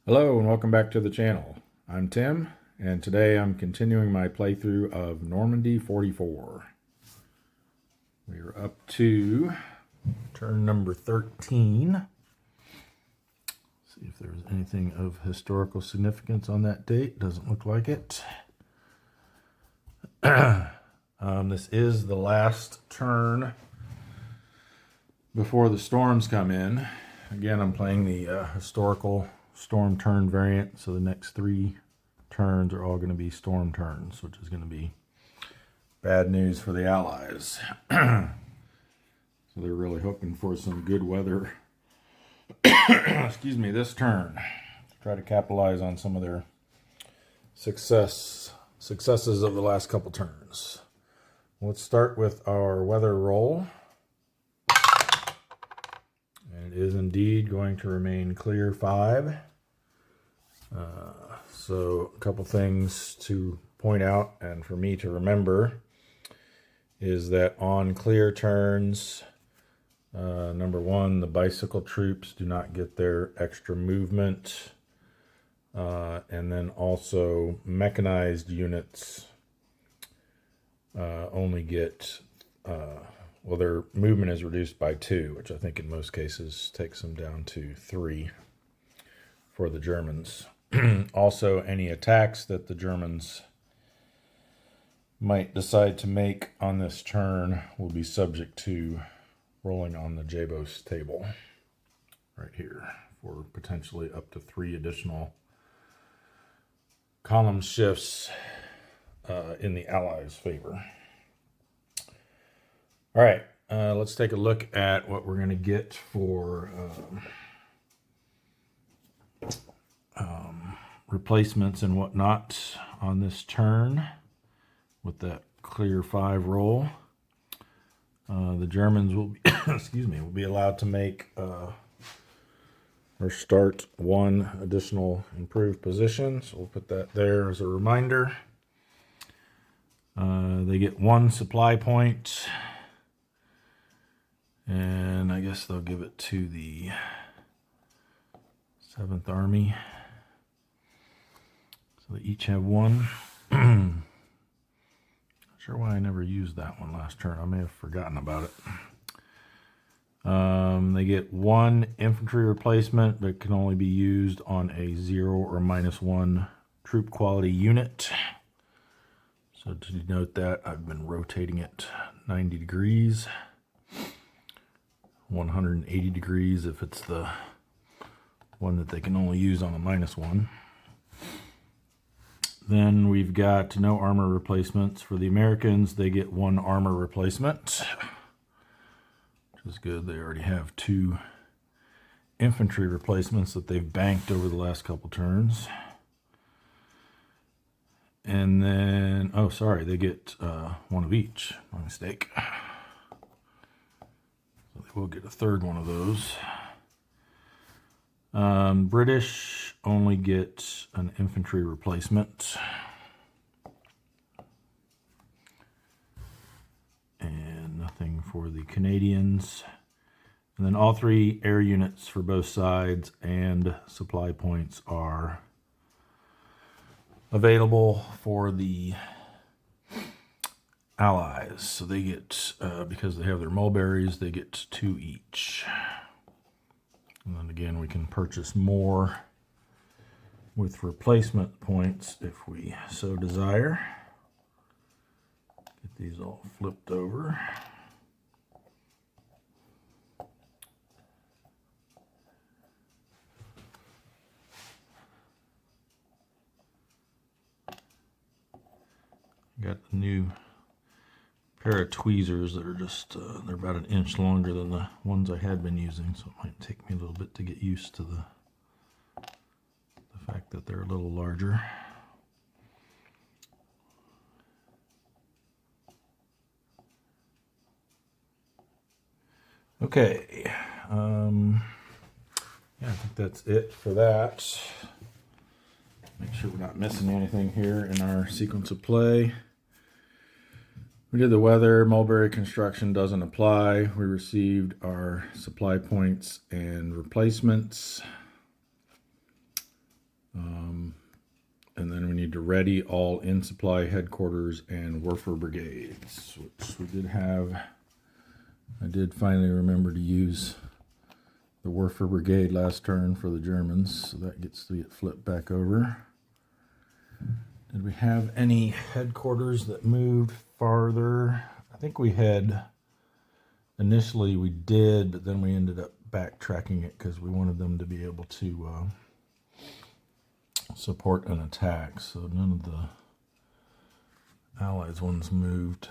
Hello and welcome back to the channel. I'm Tim, and today I'm continuing my playthrough of Normandy 44. We are up to turn number 13. See if there's anything of historical significance on that date. Doesn't look like it. This is the last turn before the storms come in. Again, I'm playing the historical storm turn variant, so the next 3 turns are all going to be storm turns, which is going to be bad news for the Allies. So they're really hoping for some good weather excuse me, this turn to try to capitalize on some of their successes of the last couple turns. Let's start with our weather roll. And it is indeed going to remain clear 5. So a couple things to point out and for me to remember is that on clear turns, number 1, the bicycle troops do not get their extra movement. And then also mechanized units only get, well, their movement is reduced by 2, which I think in most cases takes them down to 3 for the Germans. Also, any attacks that the Germans might decide to make on this turn will be subject to rolling on the Jabos table right here for potentially up to 3 additional column shifts in the Allies' favor. All right, let's take a look at what we're going to get for replacements and whatnot on this turn with that clear 5 roll. The Germans will be will be allowed to make or start 1 additional improved position. So we'll put that there as a reminder. They get 1 supply point, and I guess they'll give it to the 7th Army. So they each have 1. Not sure why I never used that one last turn. I may have forgotten about it. They get 1 infantry replacement, but can only be used on a 0 or -1 troop quality unit. So to denote that, I've been rotating it 90 degrees, 180 degrees if it's the one that they can only use on a -1. Then we've got no armor replacements. For the Americans, they get 1 armor replacement, which is good. They already have 2 infantry replacements that they've banked over the last couple turns. And then, oh, sorry, they get 1 of each. My mistake. So they will get a 3rd one of those. British only get an infantry replacement. And nothing for the Canadians. And then all 3 air units for both sides and supply points are available for the Allies. So they get, because they have their mulberries, they get 2 each. And then again, we can purchase more with replacement points if we so desire. Get these all flipped over. Got the new pair of tweezers that are just, they're about 1 inch longer than the ones I had been using, so it might take me a little bit to get used to the fact that they're a little larger. Okay, yeah, I think that's it for that. Make sure we're not missing anything here in our sequence of play. We did the weather. Mulberry construction doesn't apply. We received our supply points and replacements. And then we need to ready all in supply headquarters and Werfer brigades, which we did have. I did finally remember to use the Werfer brigade last turn for the Germans, so that gets to get flipped back over. Did we have any headquarters that moved farther? I think we had, initially we did, but then we ended up backtracking it because we wanted them to be able to support an attack, so none of the Allies ones moved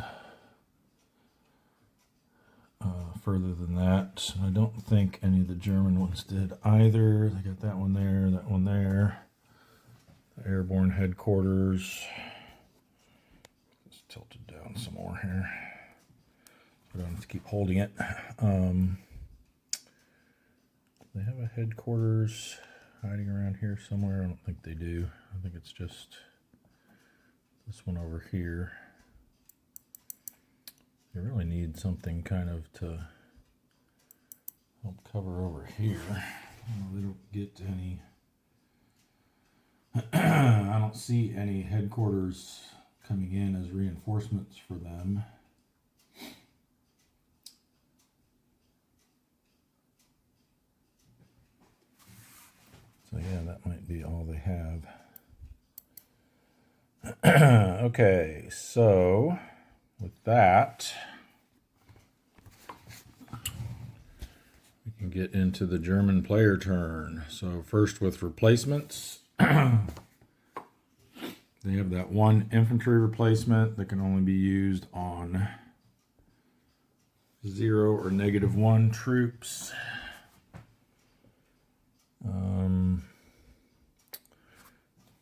further than that. I don't think any of the German ones did either. They got that one there, the airborne headquarters. Just tilted down some more here. I don't have to keep holding it. They have a headquarters hiding around here somewhere. I don't think they do. I think it's just this one over here. They really need something kind of to help cover over here. They don't get any. I don't see any headquarters coming in as reinforcements for them. So yeah, that might be all they have. Okay, so with that, we can get into the German player turn. So first with replacements, they have that one infantry replacement that can only be used on 0 or -1 troops.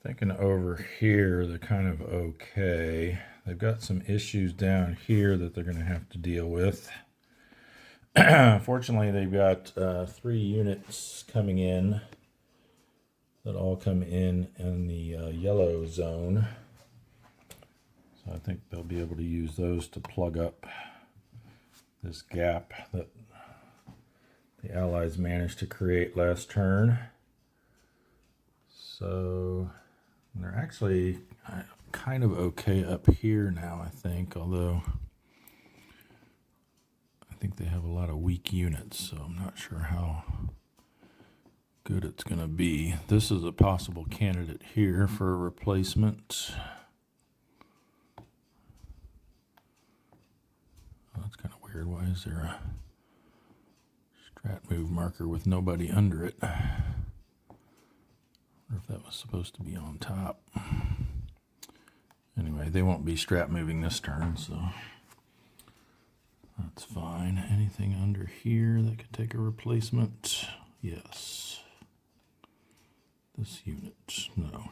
Thinking over here, they're kind of okay. They've got some issues down here that they're going to have to deal with. Fortunately, they've got 3 units coming in that all come in the yellow zone. So I think they'll be able to use those to plug up this gap that the Allies managed to create last turn. So they're actually kind of okay up here now, I think, although I think they have a lot of weak units, so I'm not sure how good it's going to be. This is a possible candidate here for a replacement. Oh, that's kind of weird. Why is there a strat move marker with nobody under it? Or if that was supposed to be on top. Anyway, they won't be strat moving this turn, so that's fine. Anything under here that could take a replacement? Yes. This unit, no,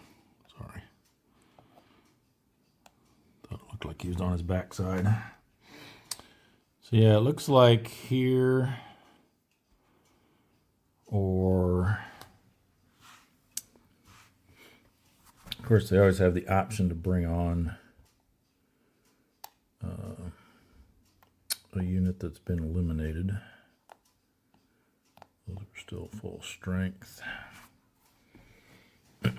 sorry. Thought it looked like he was on his backside. So yeah, it looks like here or... Of course, they always have the option to bring on a unit that's been eliminated. Those are still full strength. This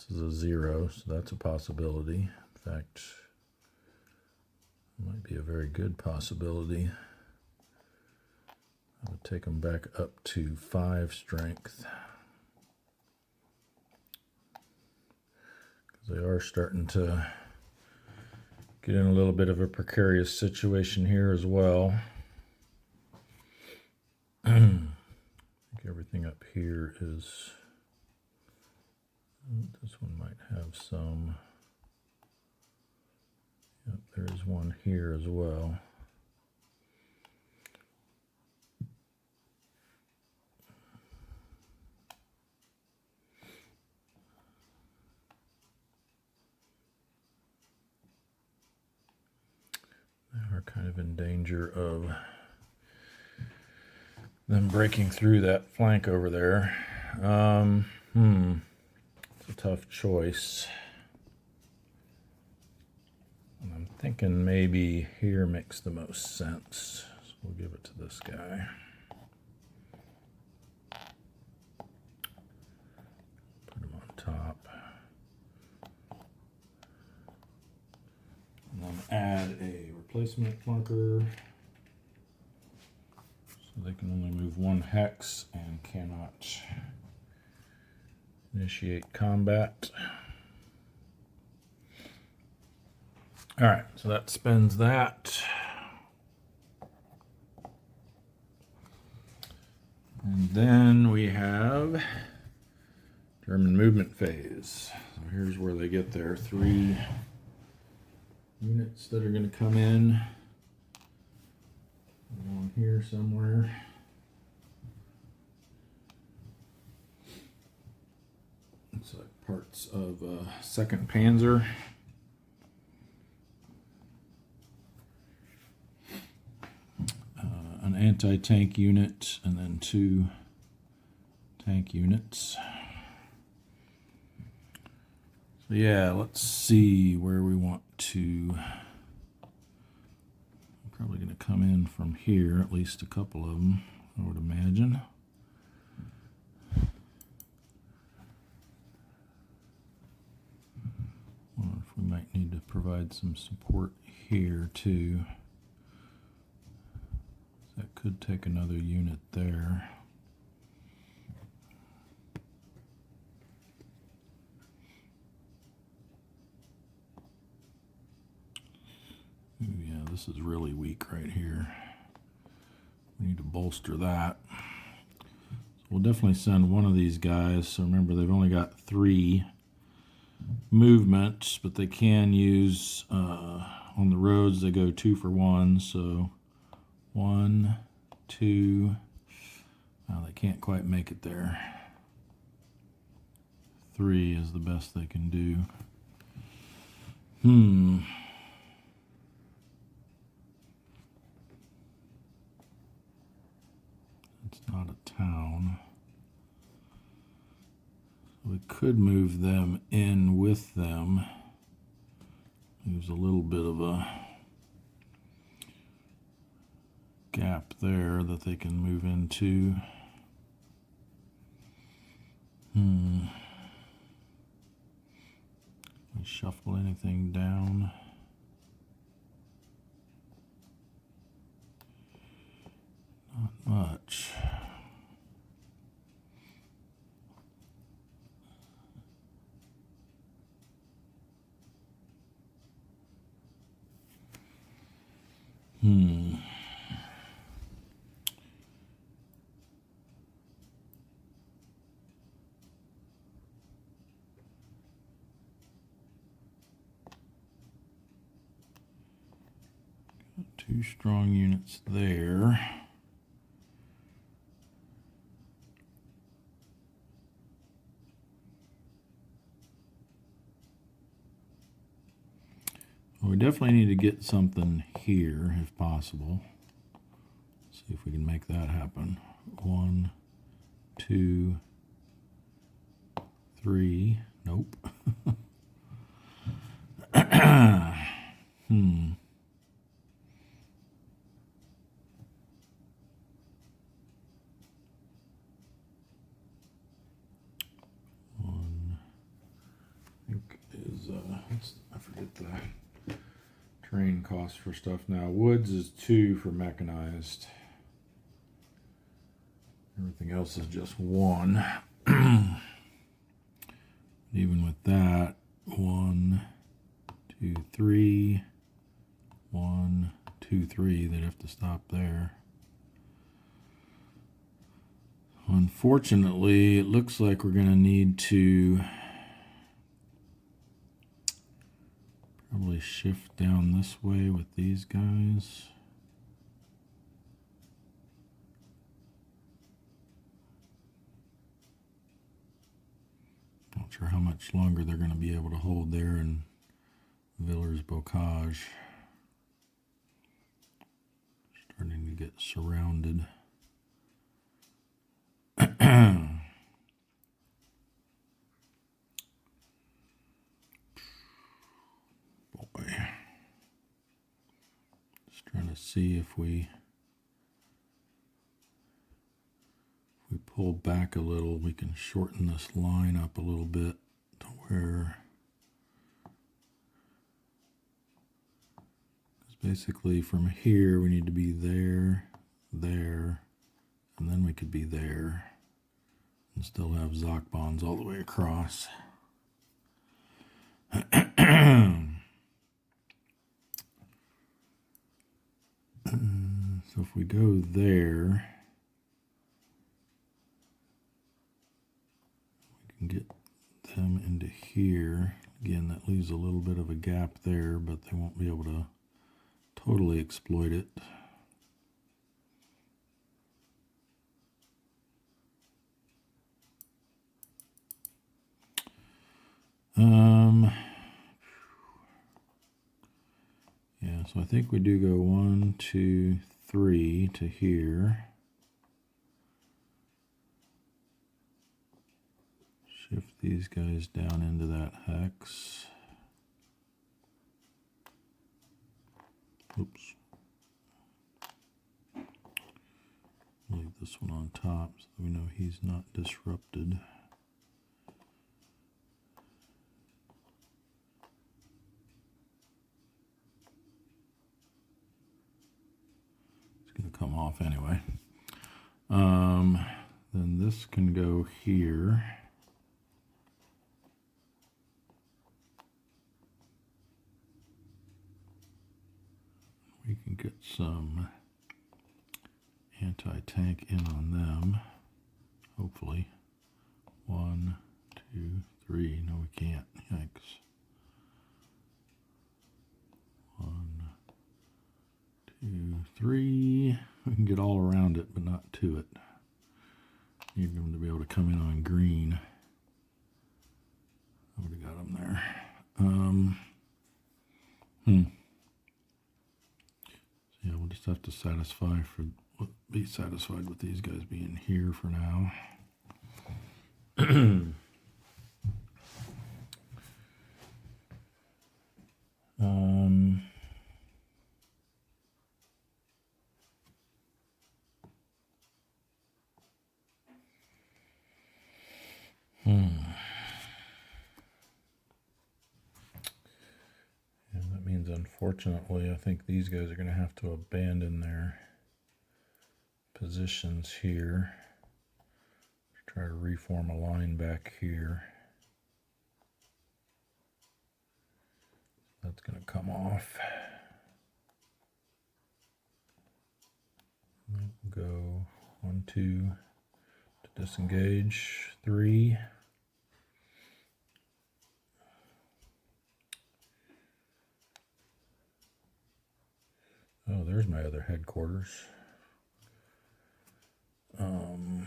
is a 0, so that's a possibility. In fact, it might be a very good possibility. I would take them back up to 5 strength. They are starting to get in a little bit of a precarious situation here as well. I think everything up here is... This one might have some... Yep, there is one here as well. Are kind of in danger of them breaking through that flank over there. It's a tough choice. And I'm thinking maybe here makes the most sense. So we'll give it to this guy. top. And then add a replacement marker so they can only move one hex and cannot initiate combat. All right, so that spins that. And then we have German movement phase. So here's where they get their 3 units that are going to come in. Along here somewhere. It's like parts of 2nd Panzer. An anti-tank unit, and then 2 tank units. So yeah, let's see where we want to. I'm probably going to come in from here, at least a couple of them, I would imagine. Wonder if we might need to provide some support here too. That could take another unit there. Ooh, yeah, this is really weak right here. We need to bolster that. So we'll definitely send one of these guys. So remember, they've only got 3 movements, but they can use, on the roads, they go 2 for 1. So 1, 2, well, they can't quite make it there. 3 is the best they can do. It's not a town. We could move them in with them. There's a little bit of a gap there that they can move into. We shuffle anything down. Not much. Got 2 strong units there. Well, we definitely need to get something here if possible. See if we can make that happen. 1, 2, 3. Nope. One, I think is I forget the terrain cost for stuff now. Woods is 2 for mechanized. Everything else is just 1. Even with that, 1, 2, 3, 1, 2, 3, they'd have to stop there. Unfortunately, it looks like we're going to need to probably shift down this way with these guys. Not sure how much longer they're going to be able to hold there in Villers-Bocage. Starting to get surrounded. Boy. Just trying to see if we pull back a little, we can shorten this line up a little bit. to where it's basically from here we need to be there, there, and then we could be there and still have Zoc bonds all the way across. So if we go there, we can get them into here. Again, that leaves a little bit of a gap there, but they won't be able to totally exploit it. Yeah, so I think we do go 1, 2, 3 to here. Shift these guys down into that hex. Oops. Leave this one on top so that we know he's not disrupted. It's going to come off anyway. Then this can go here. We can get some anti-tank in on them, hopefully. 1, 2, 3. No, we can't. Yikes. 1, 2, 3. We can get all around it, but not to it. Need them to be able to come in on green. I would have got them there. So yeah, we'll just have to be satisfied with these guys being here for now. And that means, unfortunately, I think these guys are going to have to abandon their positions here. Try to reform a line back here. That's going to come off. We'll go 1, 2 to disengage, 3. Oh, there's my other headquarters. And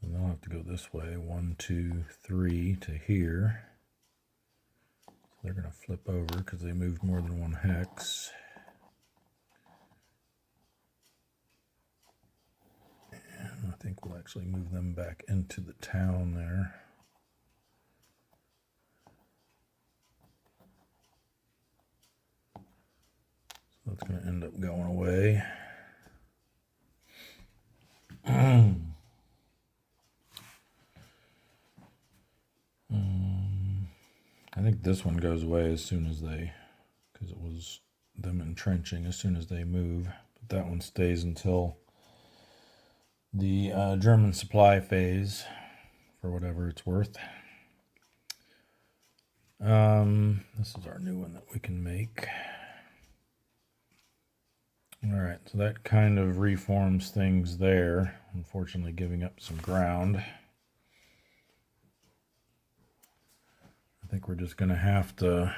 they'll have to go this way, 1, 2, 3 to here. So they're going to flip over because they moved more than one hex. And I think we'll actually move them back into the town there. So that's going to end up going away. I think this one goes away as soon as because it was them entrenching as soon as they move. But that one stays until the German supply phase, for whatever it's worth. This is our new one that we can make. All right, so that kind of reforms things there, unfortunately giving up some ground. I think we're just going to have to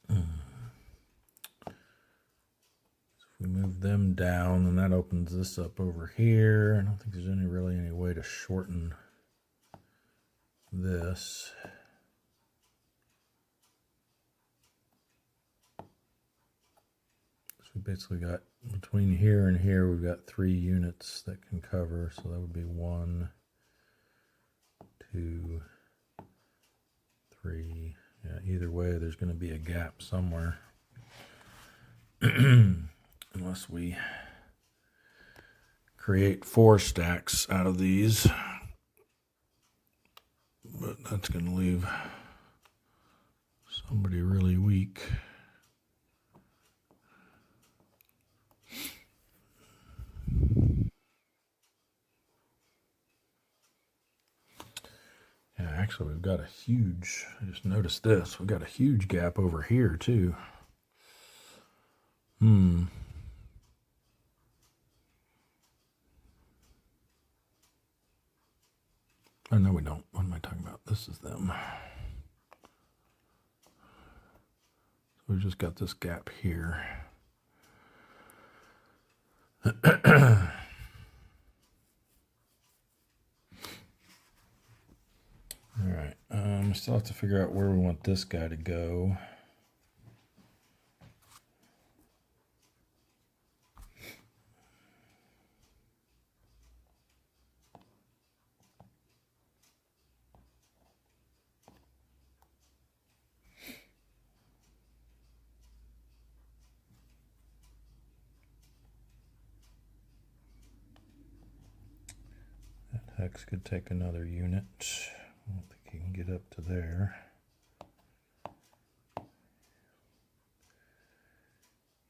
if we move them down, then that opens this up over here. I don't think there's really any way to shorten this. So we basically got between here and here, we've got 3 units that can cover. So that would be 1, 2, 3. Yeah, either way, there's going to be a gap somewhere. Unless we create 4 stacks out of these, but that's going to leave somebody really weak. Yeah, actually we've got a huge, I just noticed this, we've got a huge gap over here too. Oh, no, we don't. What am I talking about? This is them. So we've just got this gap here. All right. Still have to figure out where we want this guy to go. Hex could take another unit. I don't think he can get up to there.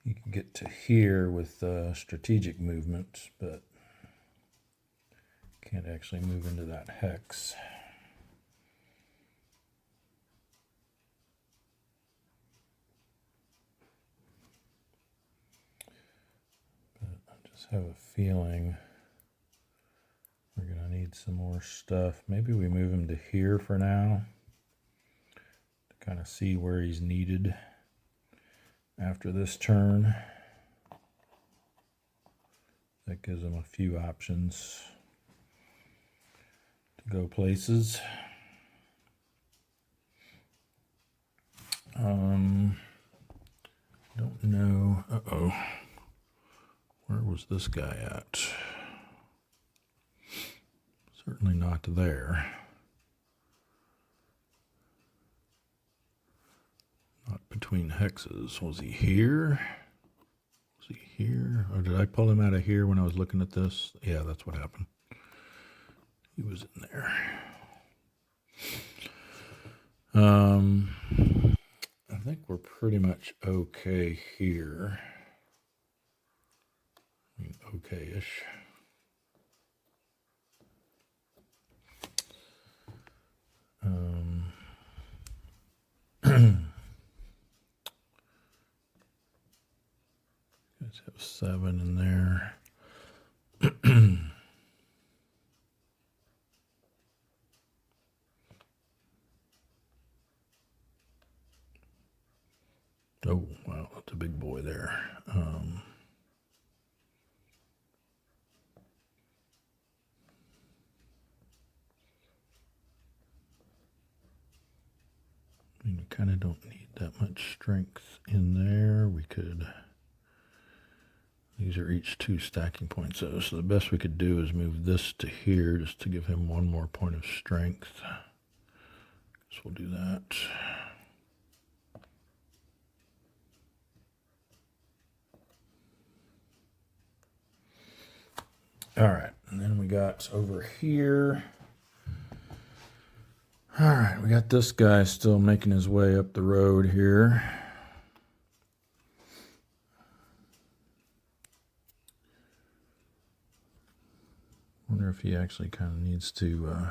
He can get to here with strategic movement, but can't actually move into that hex. But I just have a feeling we're going to need some more stuff. Maybe we move him to here for now to kind of see where he's needed after this turn. That gives him a few options to go places. Don't know. Uh-oh. Where was this guy at? Certainly not there. Not between hexes. Was he here? Was he here? Or did I pull him out of here when I was looking at this? Yeah, that's what happened. He was in there. I think we're pretty much okay here. I mean, okay-ish. Let's have 7 in there. Oh, wow, that's a big boy there. I mean, we kind of don't need that much strength in there. We could, these are each 2 stacking points. So the best we could do is move this to here just to give him 1 more point of strength. So we'll do that. All right, and then we got over here. All right, we got this guy still making his way up the road here. Wonder if he actually kind of needs to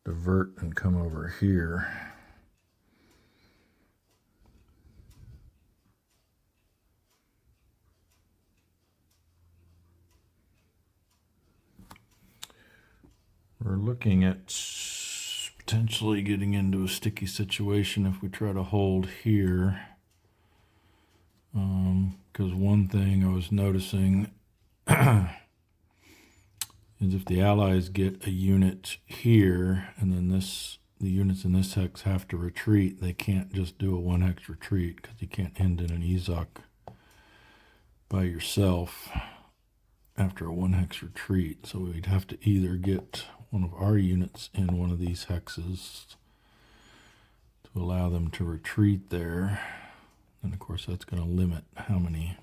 divert and come over here. We're looking at potentially getting into a sticky situation if we try to hold here. Because one thing I was noticing is if the Allies get a unit here and then the units in this hex have to retreat, they can't just do a 1 hex retreat because you can't end in an Ezok by yourself after a 1 hex retreat. So we'd have to either get one of our units in one of these hexes to allow them to retreat there. And of course that's going to limit how many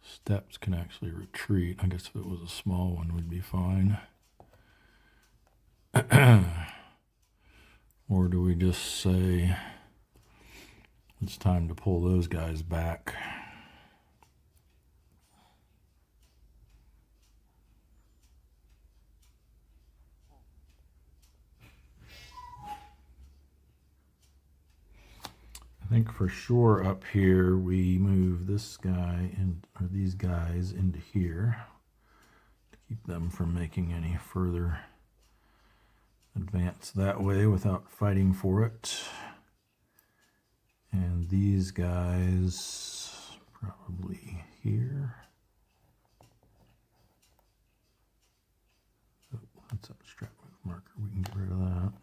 steps can actually retreat. I guess if it was a small one, we'd be fine. Or do we just say it's time to pull those guys back? I think for sure up here we move this guy or these guys into here to keep them from making any further advance that way without fighting for it. And these guys probably here. Oh, that's a strap move marker. We can get rid of that.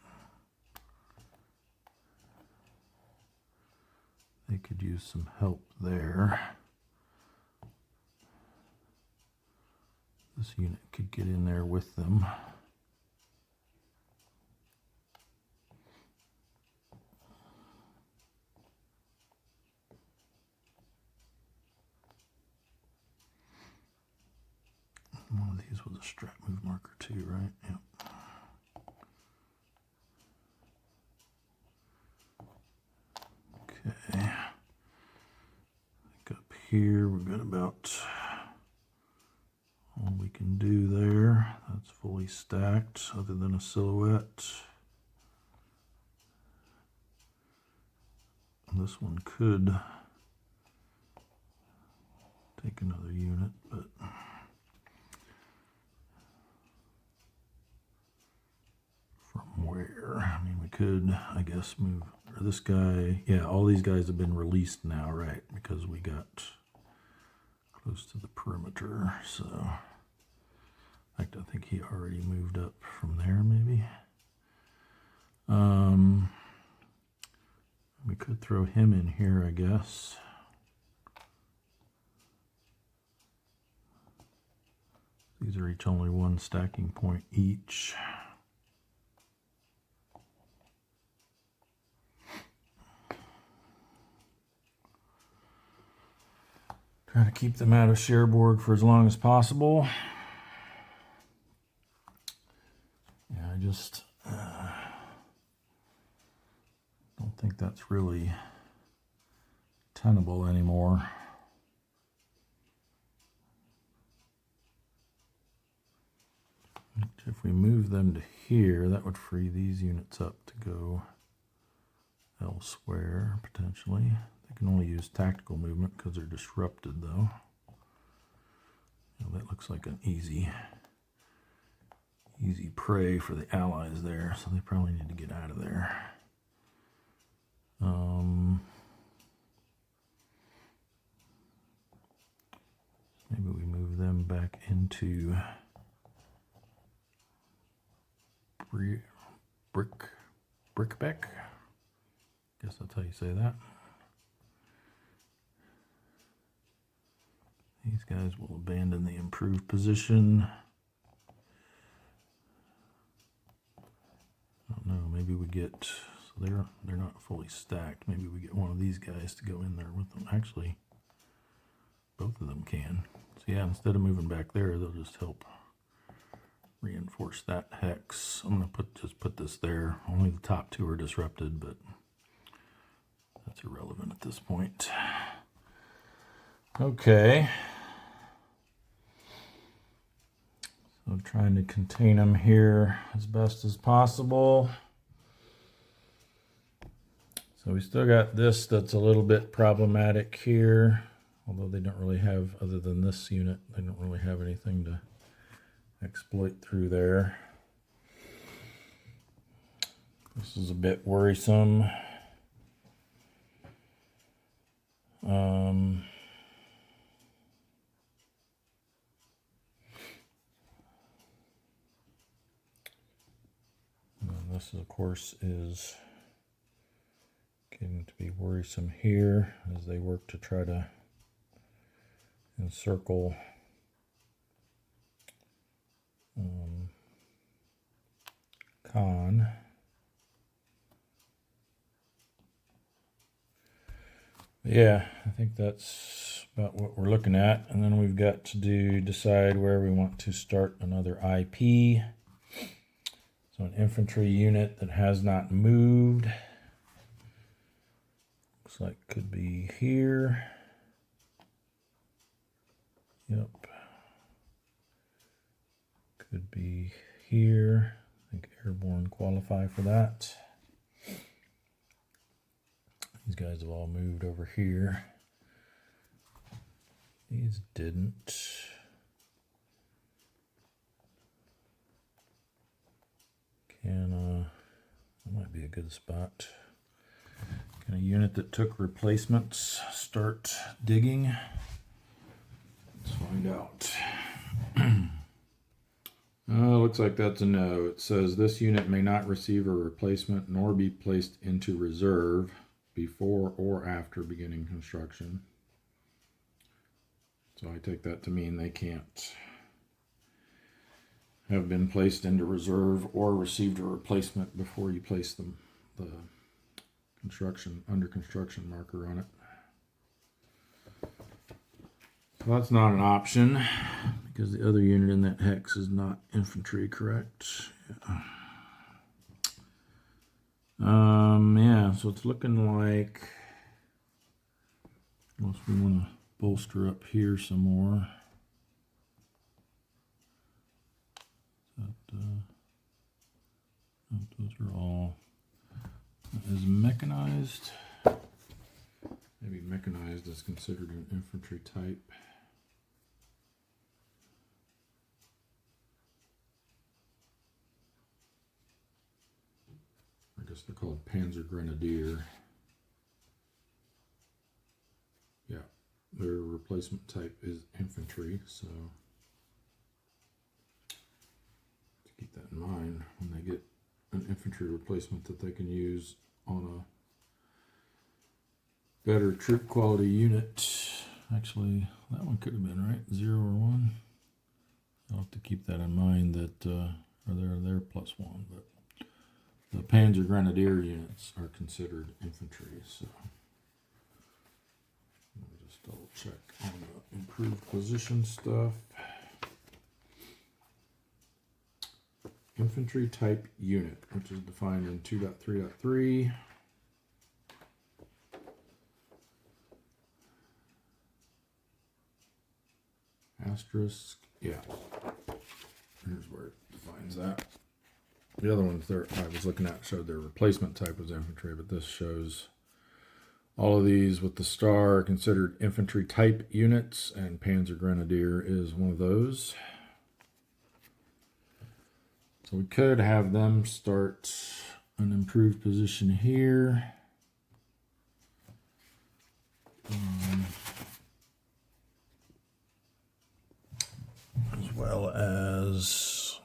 They could use some help there. This unit could get in there with them. One of these was a strap move marker too, right? Yep. Okay. I think up here we've got about all we can do there. That's fully stacked other than a silhouette. This one could take another unit, but from where? I mean, we could, I guess, move this guy. Yeah, all these guys have been released now, right? Because we got close to the perimeter. So, in fact, I think he already moved up from there, maybe. We could throw him in here, I guess. These are each only one stacking point each. Try to keep them out of Cherbourg for as long as possible. Yeah, I just don't think that's really tenable anymore. If we move them to here, that would free these units up to go elsewhere, potentially. They can only use tactical movement because they're disrupted, though. That looks like an easy prey for the Allies there, so they probably need to get out of there. Maybe we move them back into Brickbeck. Guess that's how you say that. These guys will abandon the improved position. I don't know, maybe we get, so they're not fully stacked. Maybe we get one of these guys to go in there with them. Actually, both of them can. So yeah, instead of moving back there, they'll just help reinforce that hex. I'm gonna just put this there. Only the top two are disrupted, but that's irrelevant at this point. Okay. So trying to contain them here as best as possible. So we still got this that's a little bit problematic here, although they don't really have, other than this unit, they don't really have anything to exploit through there. This is a bit worrisome. And this, of course, is getting to be worrisome here as they work to try to encircle Khan. Yeah, I think that's about what we're looking at. And then we've got to decide where we want to start another IP. So an infantry unit that has not moved. Looks like could be here. Yep. Could be here. I think airborne qualify for that. These guys have all moved over here. These didn't. That might be a good spot. Can a unit that took replacements start digging? Let's find out. Looks like that's a no. It says this unit may not receive a replacement nor be placed into reserve before or after beginning construction. So I take that to mean they can't have been placed into reserve or received a replacement before you place them, the under construction marker on it. So that's not an option because the other unit in that hex is not infantry, correct? Yeah, so it's looking like unless we want to bolster up here some more. Those are all is mechanized. Maybe mechanized is considered an infantry type. I guess they're called Panzer Grenadier. Yeah, their replacement type is infantry, so to keep that in mind when they get an infantry replacement that they can use on a better troop quality unit. Actually, that one could have been right, 0 or 1. I'll have to keep that in mind that or they're +1, but the Panzer Grenadier units are considered infantry, so I'll just double check on the improved position stuff. Infantry type unit, which is defined in 2.3.3. Asterisk, yeah. Here's where it defines that. The other ones there I was looking at showed their replacement type was infantry, but this shows all of these with the star are considered infantry type units, and Panzer Grenadier is one of those. So we could have them start an improved position here. As well as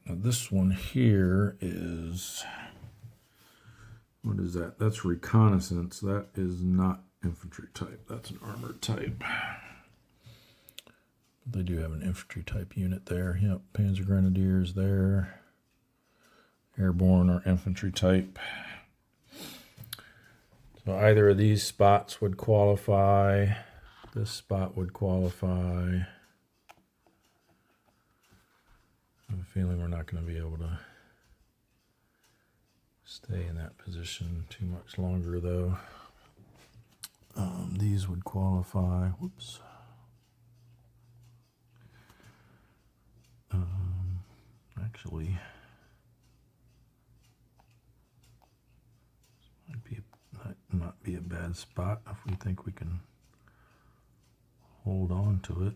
this one here is, what is that? That's reconnaissance. That is not infantry type. That's an armored type. They do have an infantry type unit there. Yep, Panzer Grenadiers there. Airborne or infantry type. So either of these spots would qualify. This spot would qualify. I have a feeling we're not going to be able to stay in that position too much longer, though. These would qualify. Whoops. Actually, might not be a bad spot if we think we can hold on to it.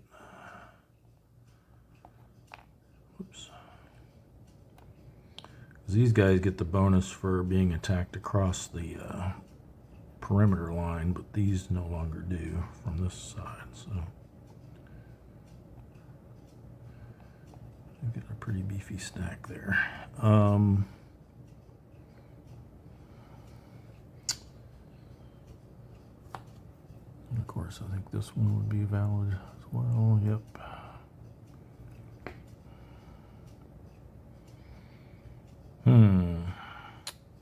Whoops. These guys get the bonus for being attacked across the perimeter line, but these no longer do from this side. So we get a pretty beefy stack there. And of course, I think this one would be valid as well. Yep.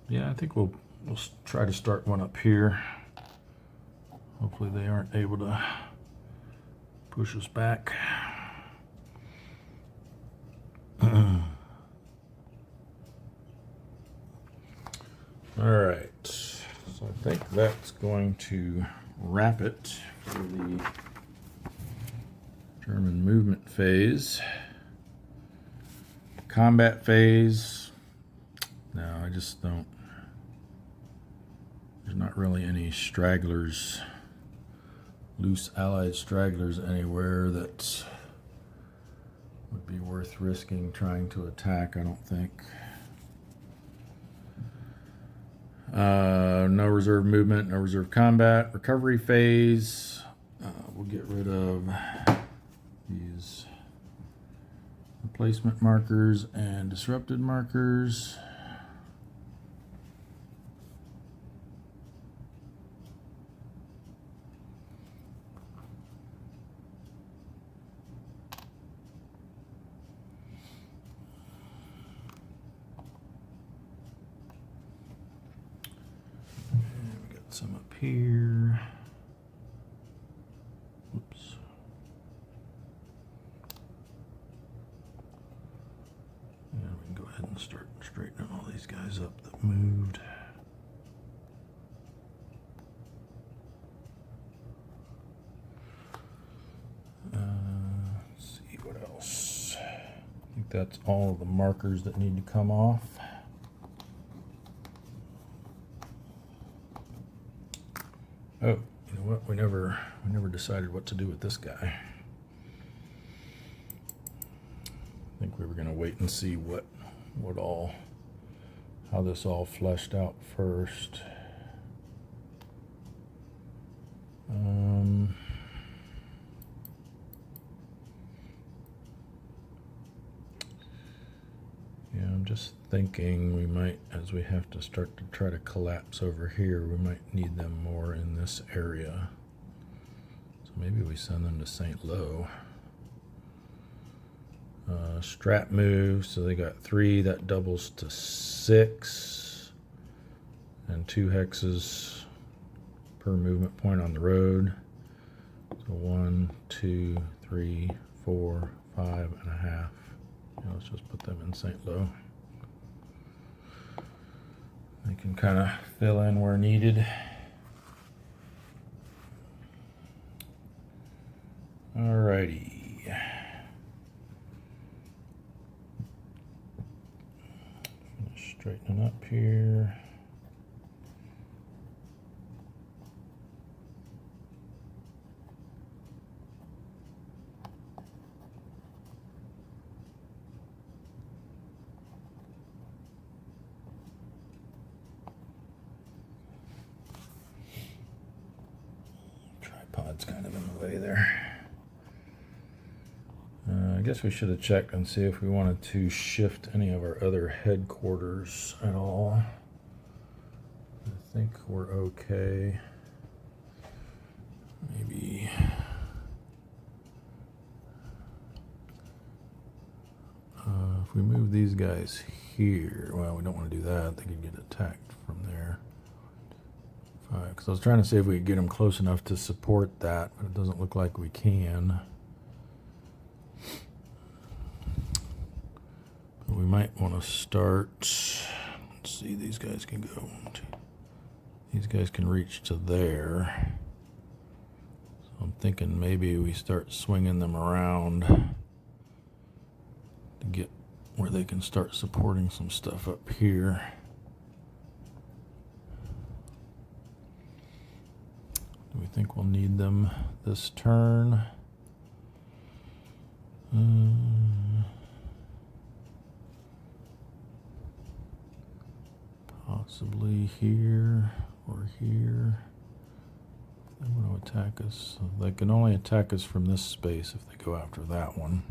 Yeah, I think we'll try to start one up here. Hopefully they aren't able to push us back. All right, so I think that's going to wrap it for the German movement phase. Combat phase, no, I just don't. There's not really any stragglers, loose Allied stragglers anywhere that would be worth risking trying to attack, I don't think. No reserve movement, no reserve combat. Recovery phase, we'll get rid of these replacement markers and disrupted markers. Some up here. Oops. And we can go ahead and start straightening all these guys up that moved. Let's see what else. I think that's all of the markers that need to come off. Oh, you know what? We never decided what to do with this guy. I think we were going to wait and see how this all fleshed out first. Yeah, I'm just thinking we might, as we have to start to try to collapse over here, we might need them more in this area. So maybe we send them to St. Lo. Strat move, so they got 3, that doubles to 6, and 2 hexes per movement point on the road. So 1, 2, 3, 4, 5.5. Let's just put them in St. Lo. They can kind of fill in where needed. Alrighty. Finish straightening up here. Tripod's kind of in the way there. I guess we should have checked and see if we wanted to shift any of our other headquarters at all. I think we're okay. Maybe if we move these guys here, well, we don't want to do that. They could get attacked from there. Because I was trying to see if we could get them close enough to support that, but it doesn't look like we can. But we might want to start. Let's see, these guys can go. These guys can reach to there. So I'm thinking maybe we start swinging them around to get where they can start supporting some stuff up here. Do we think we'll need them this turn? Possibly here or here. They want to attack us. They can only attack us from this space if they go after that one.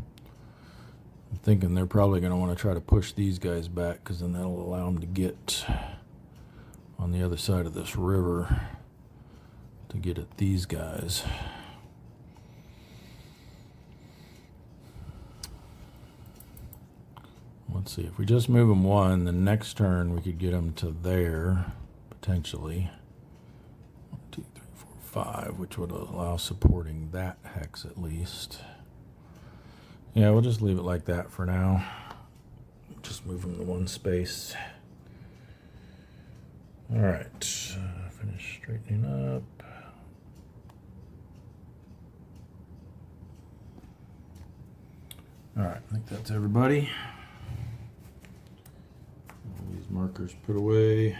I'm thinking they're probably going to want to try to push these guys back, because then that'll allow them to get on the other side of this river to get at these guys. Let's see, if we just move them 1, the next turn we could get them to there, potentially. 1, 2, 3, 5, which would allow supporting that hex at least. Yeah, we'll just leave it like that for now. Just move them to one space. All right, finish straightening up. All right, I think that's everybody. All these markers put away.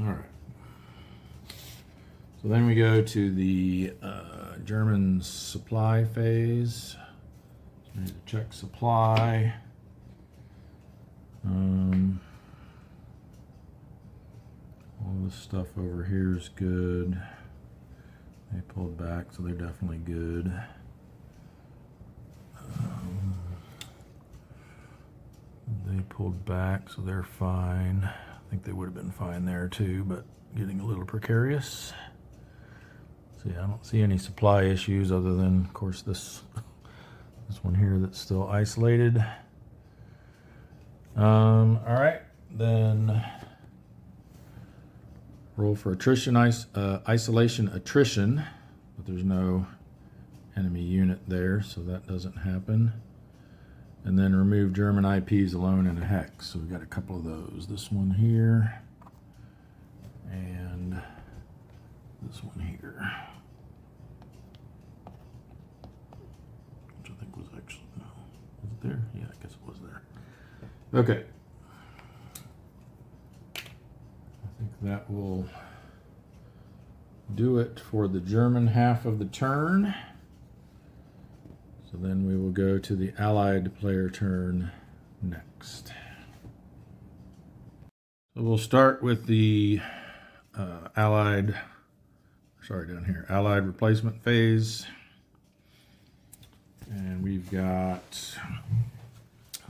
All right. So then we go to the German supply phase. So we need to check supply. All this stuff over here is good. They pulled back, so they're definitely good. They pulled back, so they're fine. I think they would have been fine there too, but getting a little precarious. So yeah, I don't see any supply issues other than, of course, this one here that's still isolated. All right, then roll for attrition, isolation attrition, but there's no enemy unit there, so that doesn't happen. And then remove German IPs alone in a hex. So we've got a couple of those. This one here and this one here, which I think was actually, no, was it there? Yeah, I guess it was there. Okay. I think that will do it for the German half of the turn. So then we will go to the Allied player turn next. So we'll start with the Allied replacement phase. And we've got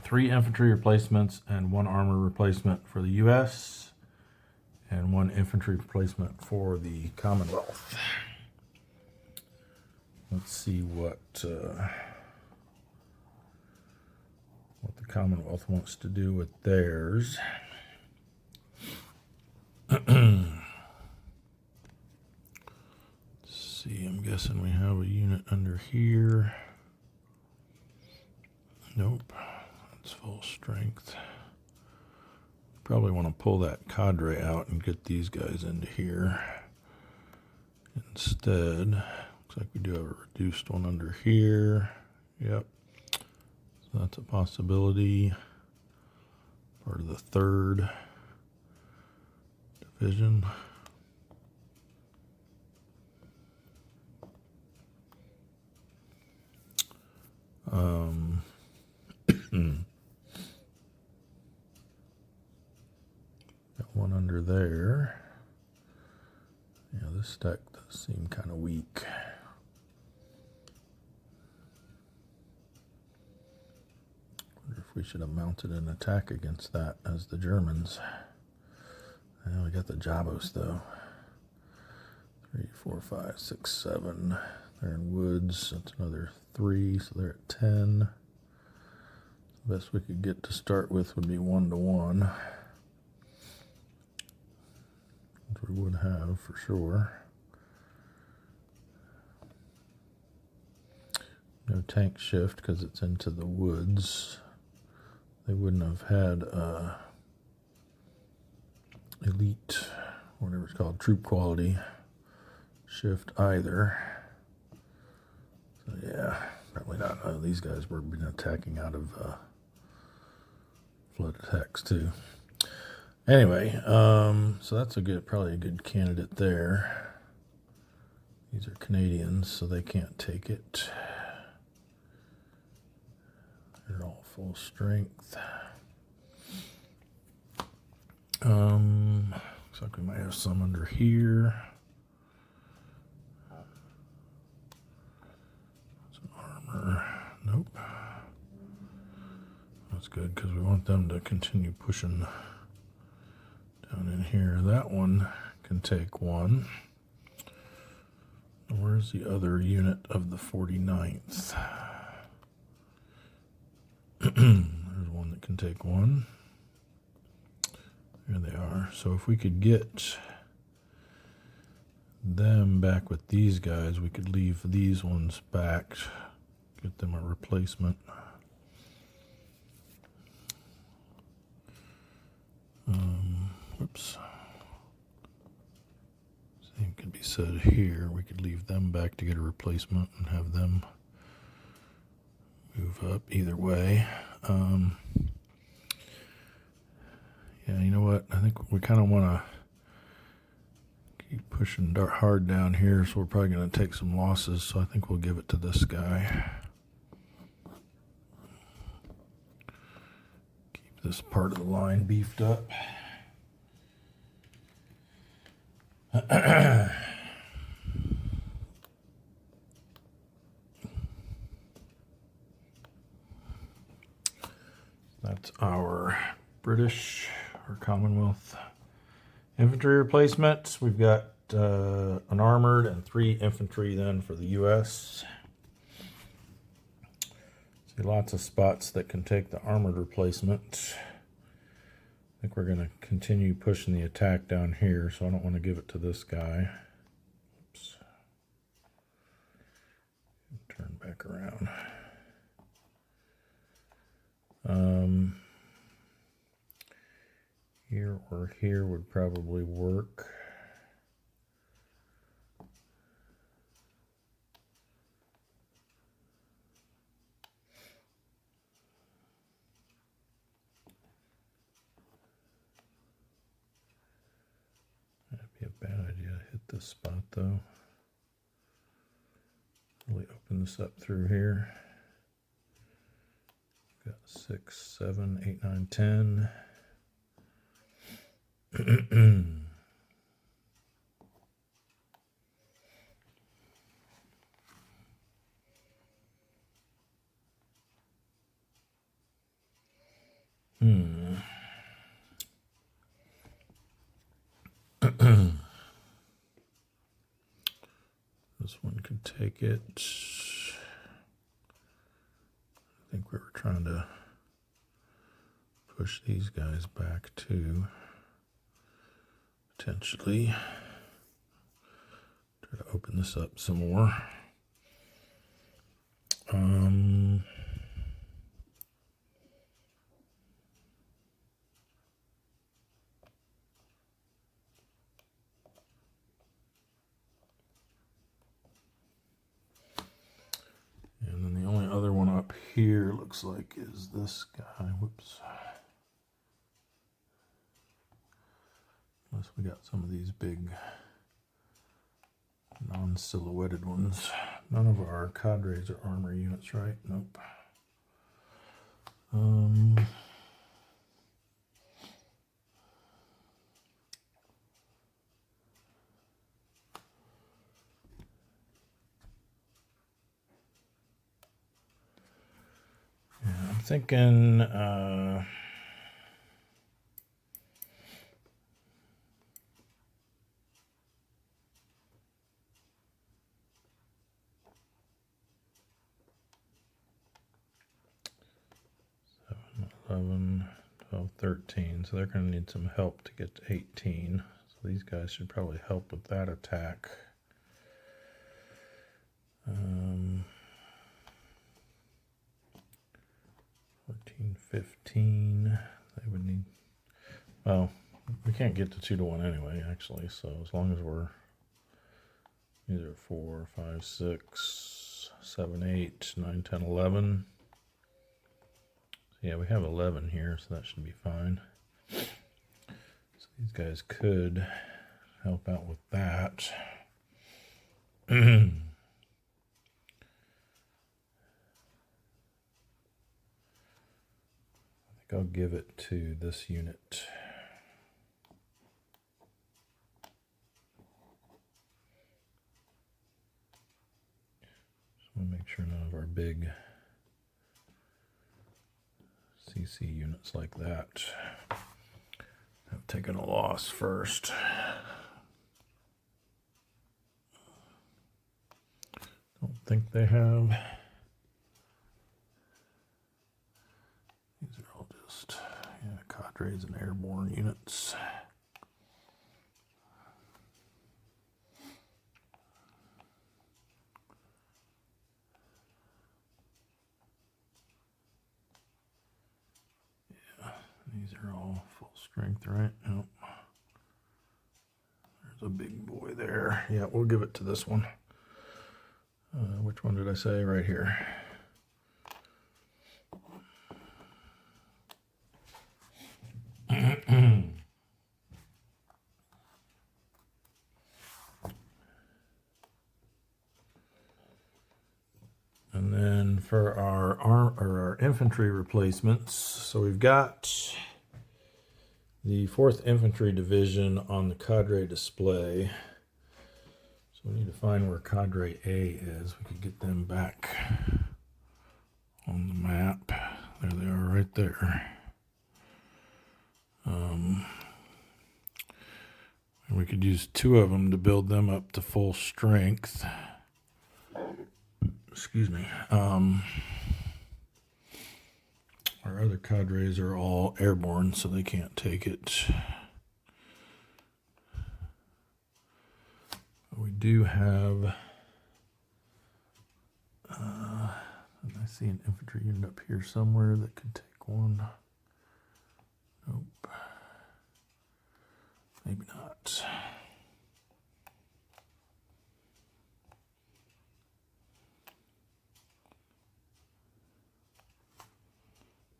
3 infantry replacements and 1 armor replacement for the US and 1 infantry replacement for the Commonwealth. Let's see what the Commonwealth wants to do with theirs. Let's see, I'm guessing we have a unit under here. Nope, that's full strength. Probably want to pull that cadre out and get these guys into here. Instead, looks like we do have a reduced one under here. Yep. So that's a possibility. Part of the 3rd division. Got one under there. Yeah, this stack does seem kind of weak. Wonder if we should have mounted an attack against that as the Germans. We got the Jabos though. 3, 4, 5, 6, 7. They're in woods. That's another 3, so they're at 10. The best we could get to start with would be 1-to-1, which we would have for sure. No tank shift because it's into the woods. They wouldn't have had elite, whatever it's called, troop quality shift either. So yeah, probably not. These guys were been attacking out of flooded hex too. Anyway, so that's probably a good candidate there. These are Canadians, so they can't take it. They're all full strength. Looks like we might have some under here. Some armor. Nope. That's good because we want them to continue pushing down in here. That one can take 1. Where's the other unit of the 49th? There's one that can take one. There they are. So if we could get them back with these guys, we could leave these ones back, get them a replacement. Oops. Same could be said here. We could leave them back to get a replacement and have them move up either way. Yeah, you know what? I think we kind of want to keep pushing hard down here, so we're probably going to take some losses, so I think we'll give it to this guy. Keep this part of the line beefed up. That's our British or Commonwealth infantry replacements. We've got an armored and 3 infantry then for the U.S. See lots of spots that can take the armored replacement. I think we're going to continue pushing the attack down here, so I don't want to give it to this guy. Oops. Turn back around. Here or here would probably work. That'd be a bad idea to hit this spot though. Really open this up through here. Got 6, 7, 8, 9, 10. This one could take it. I think we were trying to push these guys back too. Potentially. Try to open this up some more. And then the only other one up here looks like is this guy. Whoops. Unless we got some of these big non-silhouetted ones. None of our cadres are armor units, right? Nope. Yeah, I'm thinking seven, 11, 12, 13. So they're going to need some help to get to 18. So these guys should probably help with that attack. 14, 15. They would need. Well, we can't get to 2 to 1 anyway, actually. So as long as we're either 4, 5, 6, 7, 8, 9, 10, 11. So yeah, we have 11 here, so that should be fine. So these guys could help out with that. I think I'll give it to this unit. Just want to make sure none of our big CC units like that have taken a loss first. Don't think they have. These are all just cadres and airborne units. Yeah, these are all full strength, right? Nope. There's a big boy there. Yeah, we'll give it to this one. Which one did I say? Right here. And then for our infantry replacements, so we've got the 4th Infantry Division on the cadre display. So we need to find where cadre A is. We could get them back on the map. There they are right there. And we could use 2 of them to build them up to full strength. Excuse me. Our other cadres are all airborne, so they can't take it. We do have, I see an infantry unit up here somewhere that could take one. Nope. Maybe not.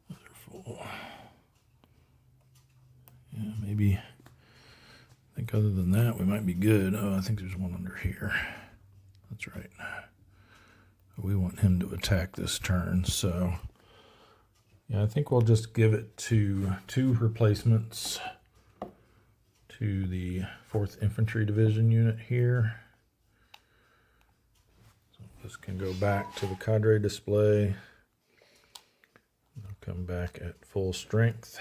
Those are full. Yeah, maybe. I think other than that, we might be good. Oh, I think there's one under here. That's right. We want him to attack this turn, so yeah, I think we'll just give it to 2 replacements to the 4th Infantry Division unit here. So this can go back to the cadre display. They'll come back at full strength.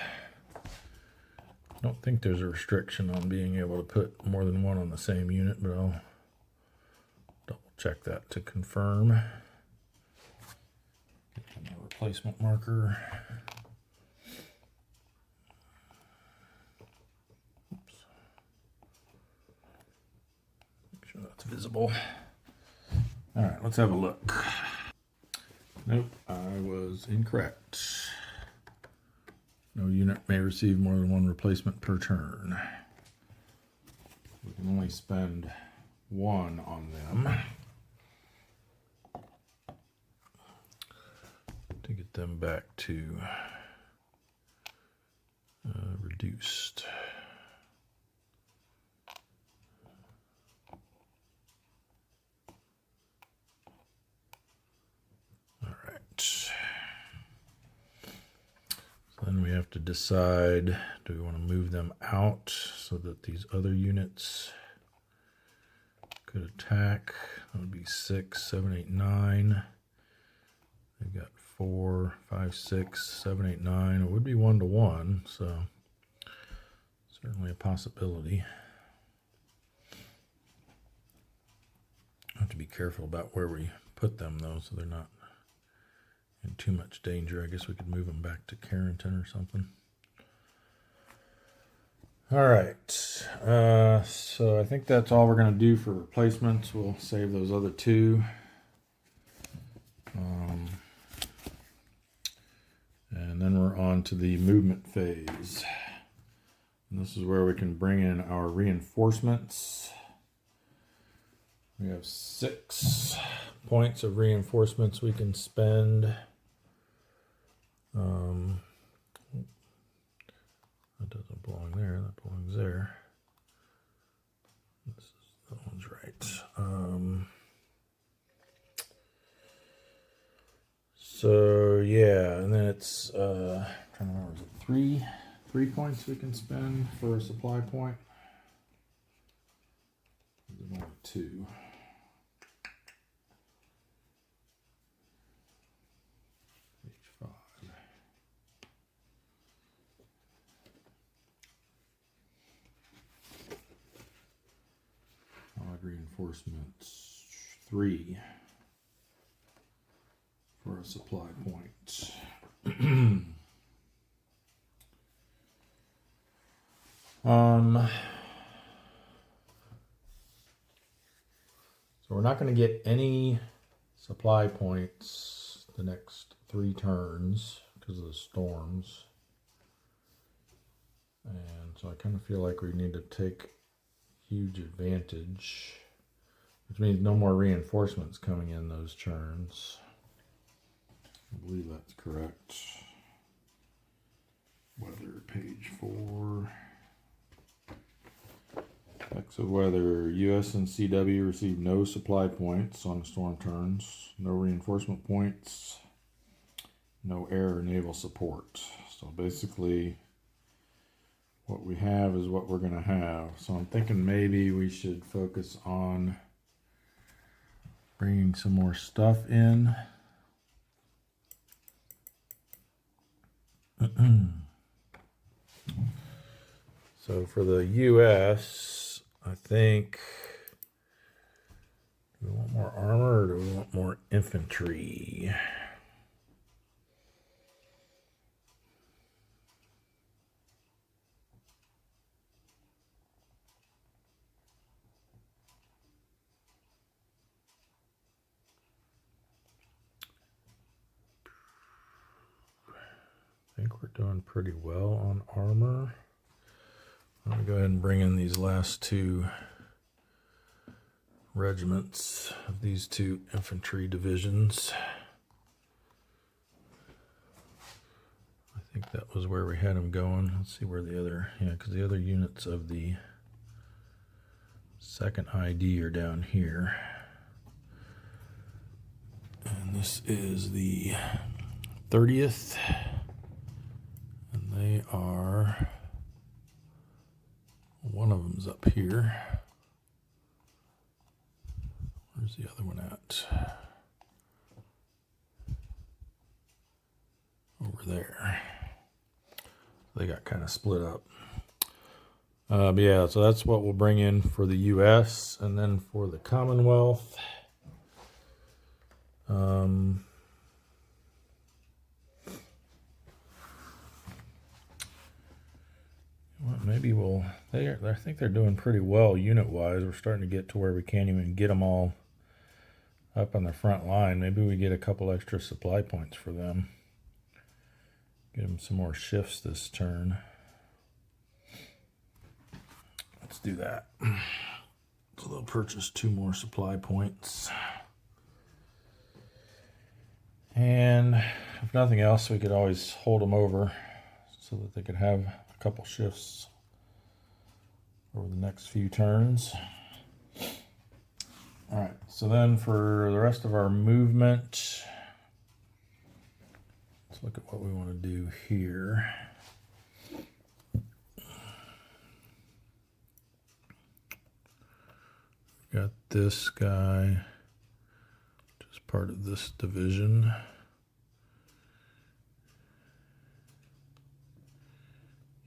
I don't think there's a restriction on being able to put more than 1 on the same unit, but I'll double check that to confirm. Get a replacement marker. Oops. Make sure that's visible. All right, let's have a look. Nope, I was incorrect. No unit may receive more than 1 replacement per turn. We can only spend 1 on them to get them back to reduced. All right. So then we have to decide, do we want to move them out so that these other units could attack? That would be 6, 7, 8, 9. They've got 4, 5, 6, 7, 8, 9. It would be 1-to-1, so certainly a possibility. I have to be careful about where we put them, though, so they're not in too much danger. I guess we could move them back to Carrington or something. All right, so I think that's all we're going to do for replacements. We'll save those other 2. And then we're on to the movement phase. And this is where we can bring in our reinforcements. We have 6 points of reinforcements we can spend. That doesn't belong there, that belongs there. That one's right. So yeah, and then it's trying to remember, is it 3 points we can spend for a supply point? There's only 2. H5. Allied reinforcements 3 for a supply point. So we're not going to get any supply points the next 3 turns because of the storms. And so I kind of feel like we need to take huge advantage, which means no more reinforcements coming in those turns. I believe that's correct. Weather, page 4. Effects of weather. US and CW receive no supply points on storm turns, no reinforcement points, no air or naval support. So basically, what we have is what we're going to have. So I'm thinking maybe we should focus on bringing some more stuff in. So for the US, I think, do we want more armor or do we want more infantry? I think we're doing pretty well on armor. I'm going to go ahead and bring in these last 2 regiments of these 2 infantry divisions. I think that was where we had them going. Let's see where the other, because the other units of the 2nd ID are down here. And this is the 30th. And they are, one of them's up here. Where's the other one at? Over there. They got kind of split up. But yeah, so that's what we'll bring in for the US. And then for the Commonwealth, well, maybe we'll, I think they're doing pretty well unit-wise. We're starting to get to where we can't even get them all up on the front line. Maybe we get a couple extra supply points for them. Get them some more shifts this turn. Let's do that. So they'll purchase 2 more supply points. And if nothing else, we could always hold them over so that they could have a couple shifts over the next few turns. All right, so then for the rest of our movement, let's look at what we want to do here. Got this guy, just part of this division.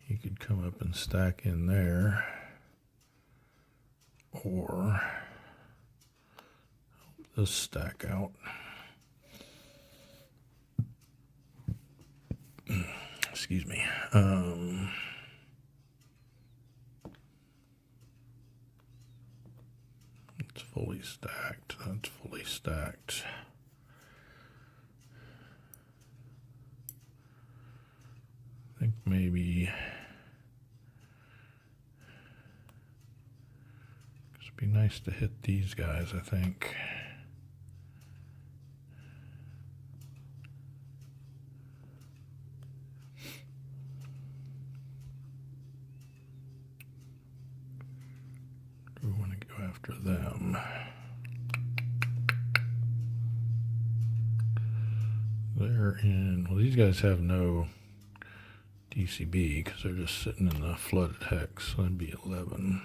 He could come up and stack in there, or help this stack out. Excuse me. It's fully stacked. That's fully stacked. I think maybe it'd be nice to hit these guys, I think. We want to go after them. They're in, well, these guys have no DCB because they're just sitting in the flooded hex. So that'd be 11.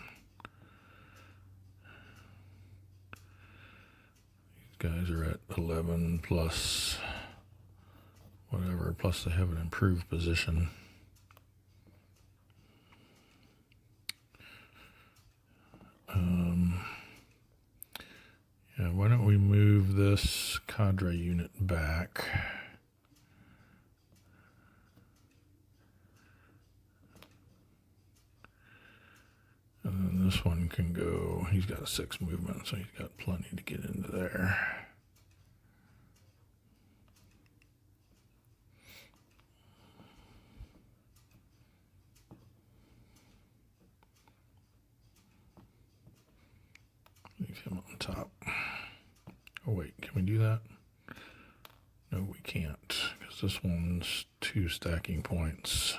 These guys are at 11 plus whatever, plus they have an improved position. Yeah, why don't we move this cadre unit back? And this one can go, he's got a 6 movement, so he's got plenty to get into there. Leave him on top. Oh wait, can we do that? No, we can't, because this one's 2 stacking points.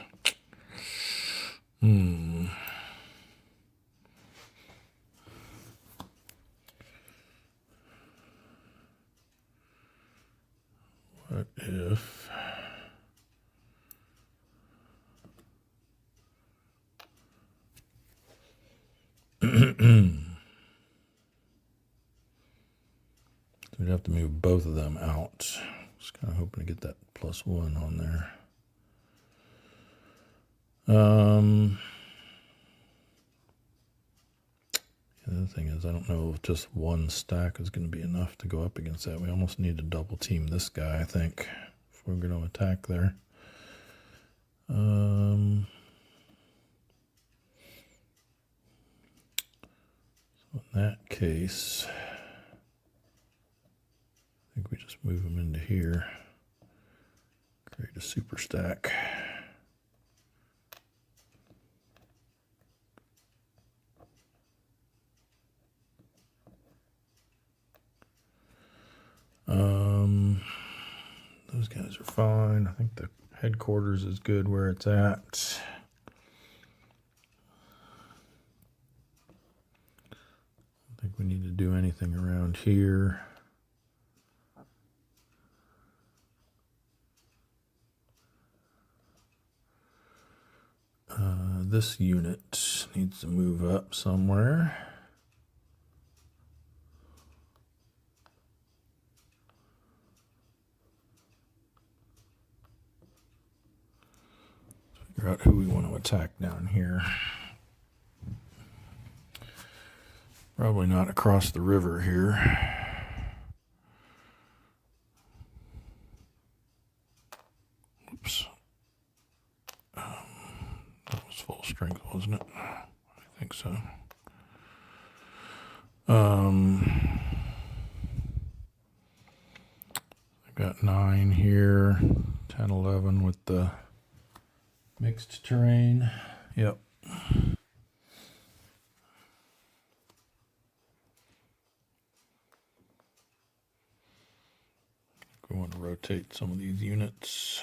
What if... We'd have to move both of them out. Just kind of hoping to get that +1 on there. The other thing is, I don't know if just 1 stack is going to be enough to go up against that. We almost need to double team this guy, I think, if we're going to attack there. So in that case, I think we just move him into here, create a super stack. Those guys are fine. I think the headquarters is good where it's at. I don't think we need to do anything around here. This unit needs to move up somewhere. Figure out who we want to attack down here. Probably not across the river here. Oops. That was full strength, wasn't it? I think so. I got 9 here, 10, 11 with the mixed terrain. Yep. We want to rotate some of these units.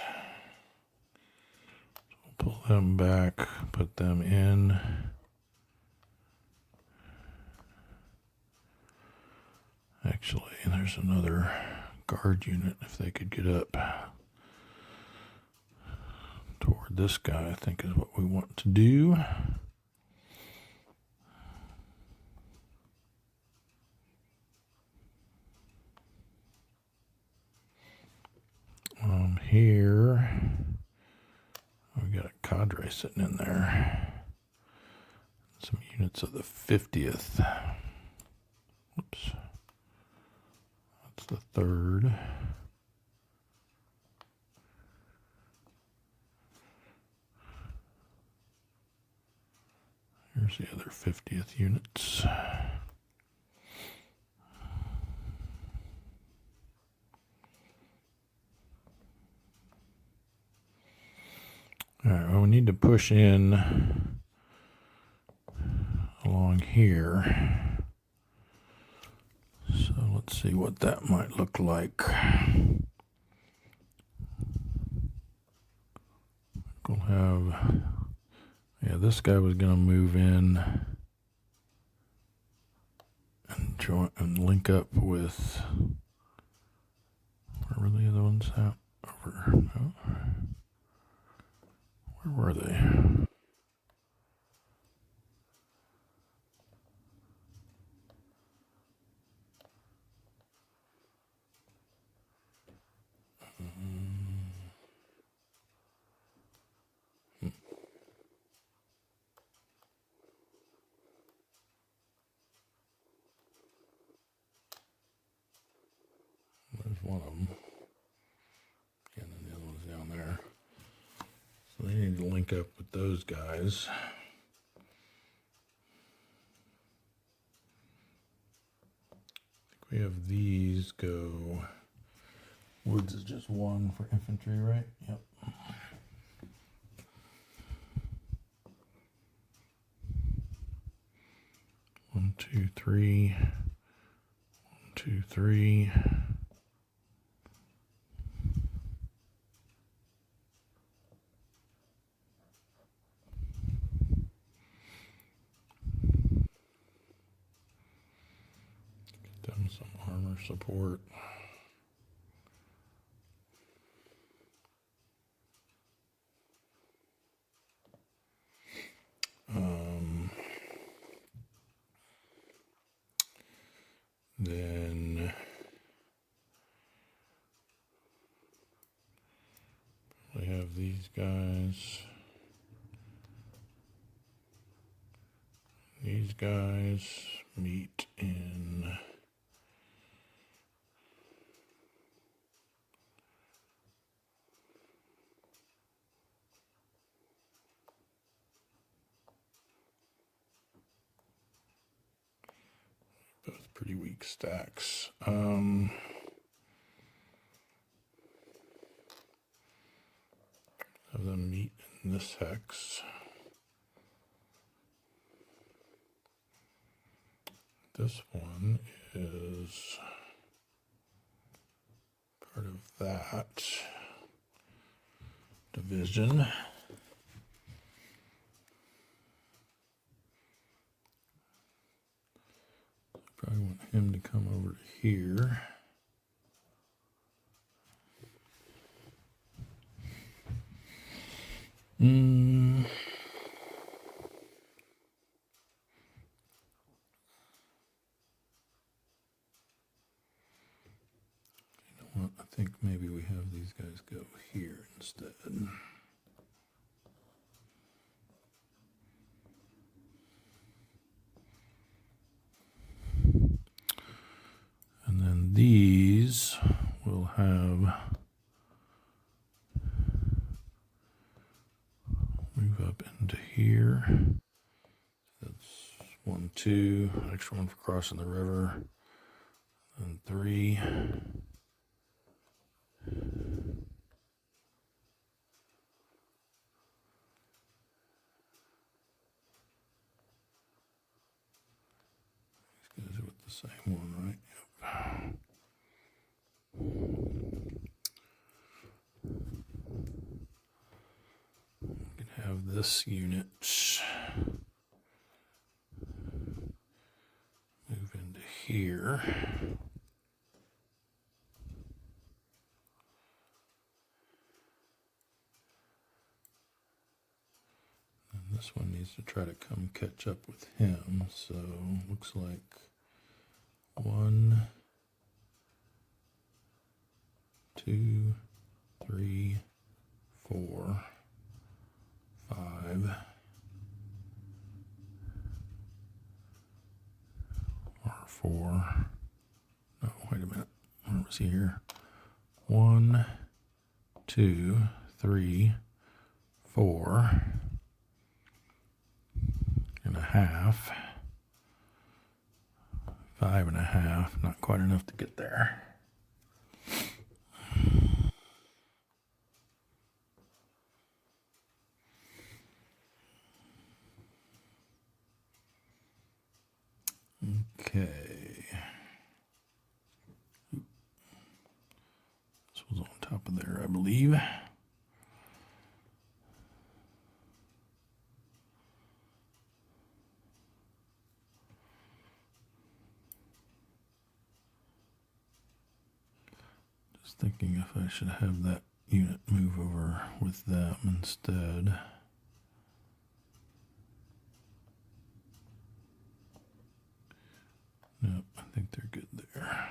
So we'll pull them back, put them in. Actually, there's another guard unit if they could get up toward this guy, I think is what we want to do. Here, we got a cadre sitting in there. Some units of the 50th. Whoops. That's the 3rd. Here's the other 50th units. All right, well, we need to push in along here. So let's see what that might look like. We'll have, yeah, this guy was going to move in and join and link up with, where were the other ones at? Over, no. Where were they? There's one of them. And then the other one's down there. So they need to link up with those guys. We have these go. Woods is just one for infantry, right? Yep. 1, 2, 3. 1, 2, 3. Get them some armor support. Then we have these guys. These guys meet in both pretty weak stacks. Have them meet in this hex. This one is part of that division. Probably want him to come over to here. I think maybe we have these guys go here instead. And then these will have move up into here. That's 1, 2, extra one for crossing the river. And 3. These guys are with the same one, right? Yep. We can have this unit move into here. This one needs to try to come catch up with him, so looks like 1, 2, 3, 4, 5, or 4. No, wait a minute. Where was he here? 1, 2, 3, 4. And a half, 5.5, not quite enough to get there. Okay. This was on top of there, I believe. Thinking if I should have that unit move over with them instead. No, I think they're good there.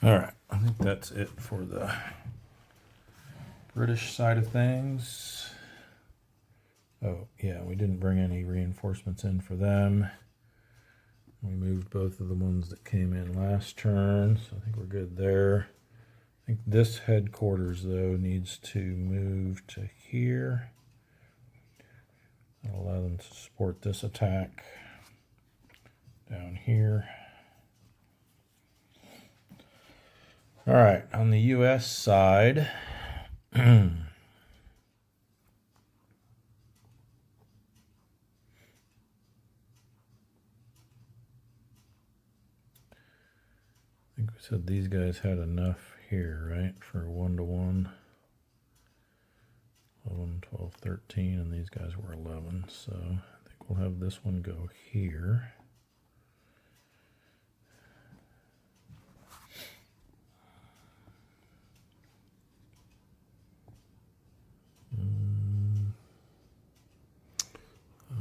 All right, I think that's it for the British side of things. Oh, yeah, we didn't bring any reinforcements in for them. We moved both of the ones that came in last turn, so I think we're good there. I think this headquarters, though, needs to move to here. That'll allow them to support this attack. down here. All right, on the U.S. side, I think we said these guys had enough here, right, for 1-to-1. 11, 12, 13, and these guys were 11, so I think we'll have this one go here.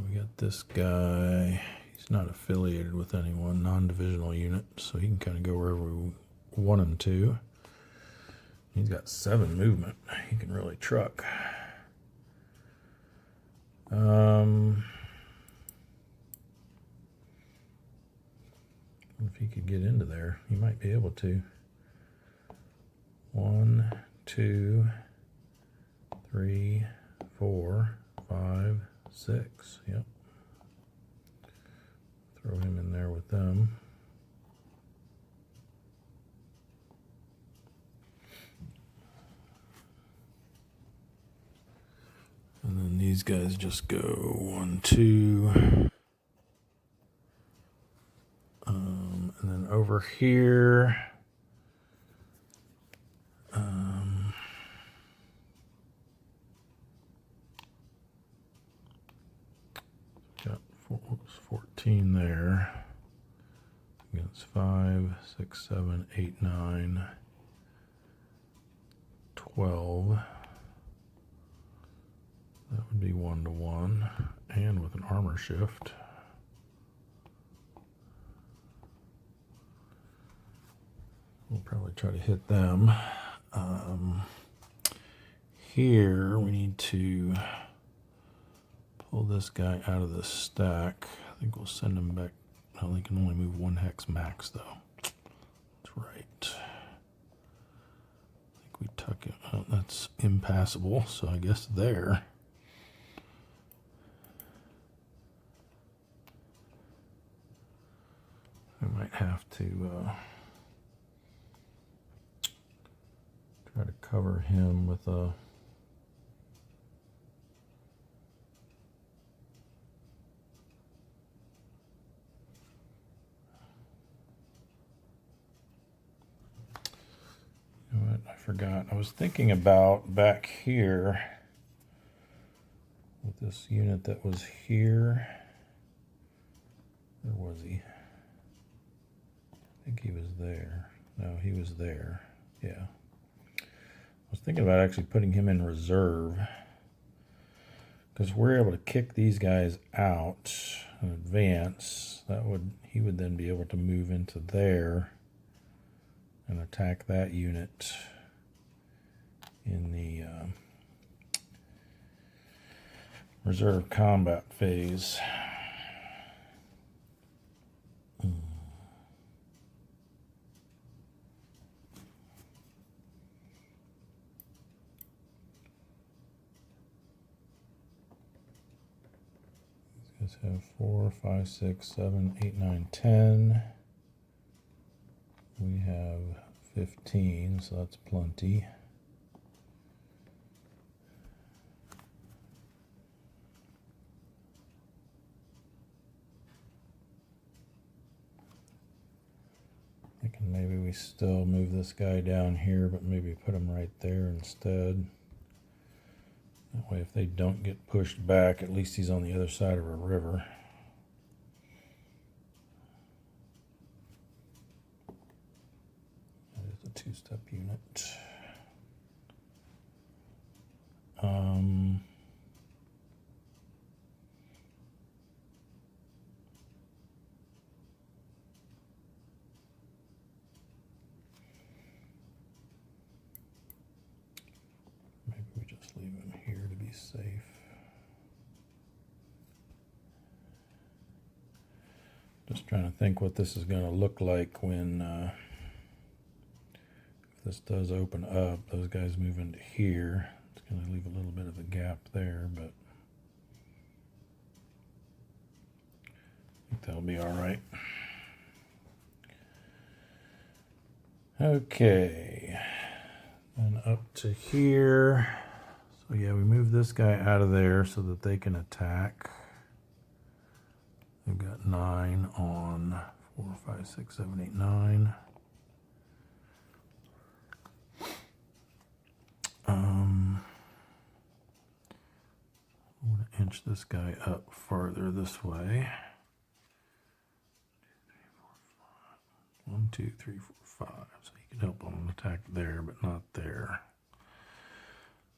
We got this guy. He's not affiliated with anyone, non-divisional unit, so he can kind of go wherever we want him to. He's got 7 movement. He can really truck. If he could get into there, he might be able to. 1, 2, 3, 4, 5, 6. Yep. Throw him in there with them. And then these guys just go 1, 2. And then over here, got 14 there. Against 5, 6, 7, 8, 9, 12. That would be 1-to-1, and with an armor shift. We'll probably try to hit them. Here we need to pull this guy out of the stack. I think we'll send him back. Well, he can only move 1 hex max, though. That's right. I think we tuck it. Oh, that's impassable, so I guess there. I might have to try to cover him with a you know what, I forgot. I was thinking about back here with this unit that was here. Where was he? I think he was there. No, he was there. Yeah. I was thinking about actually putting him in reserve, because we're able to kick these guys out and advance. He would then be able to move into there and attack that unit in the reserve combat phase. These guys have 4, 5, 6, 7, 8, 9, 10. We have 15, so that's plenty. Thinking maybe we still move this guy down here, but maybe put him right there instead. That way, if they don't get pushed back, at least he's on the other side of a river. That is a 2-step unit. Maybe we just leave him here to be safe. Just trying to think what this is going to look like when if this does open up. Those guys move into here. It's going to leave a little bit of a gap there, but I think that'll be all right. Okay, and up to here. So yeah, we move this guy out of there so that they can attack. We've got 9 on 4, 5, 6, 7, 8, 9. I want to inch this guy up farther this way. 1, 2, 3, 4, 5. So you can help them attack there, but not there.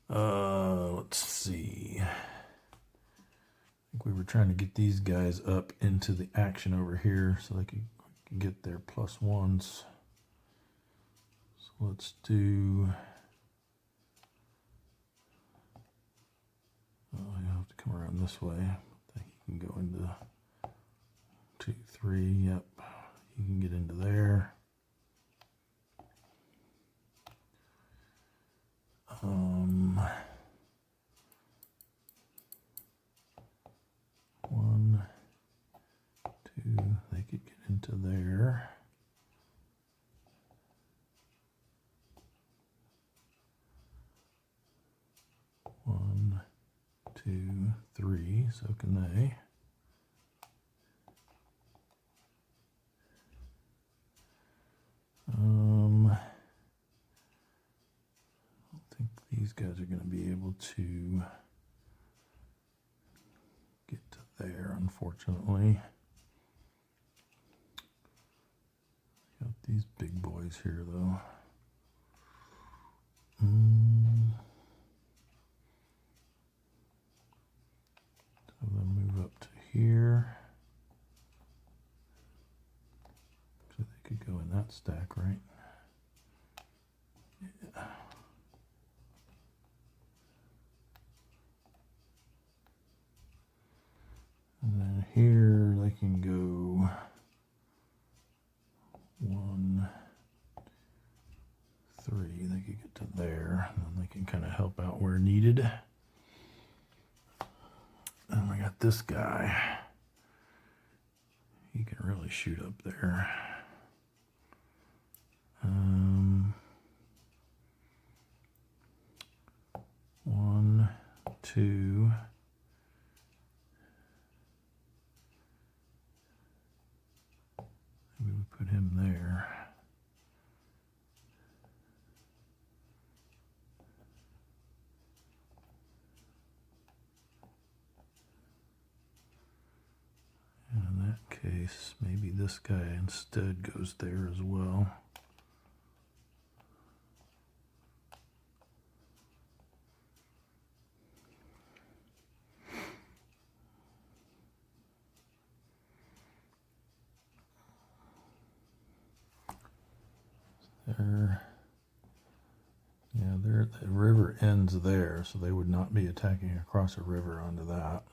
Let's see. I think we were trying to get these guys up into the action over here so they could get their +1s. So let's do. Oh, you have to come around this way. I think you can go into 2, 3. Yep, you can get into there. One, 2, they could get into there. One, 2, 3, so can they. I don't think these guys are going to be able to get to there, unfortunately. Got these big boys here, though. So they'll move up to here. So they could go in that stack, right? Yeah. And then here they can go 1, 3. They could get to there, and then they can kind of help out where needed. And we got this guy. He can really shoot up there. 1, 2. Maybe we put him there. And in that case, maybe this guy instead goes there as well. The river ends there, so they would not be attacking across a river onto that.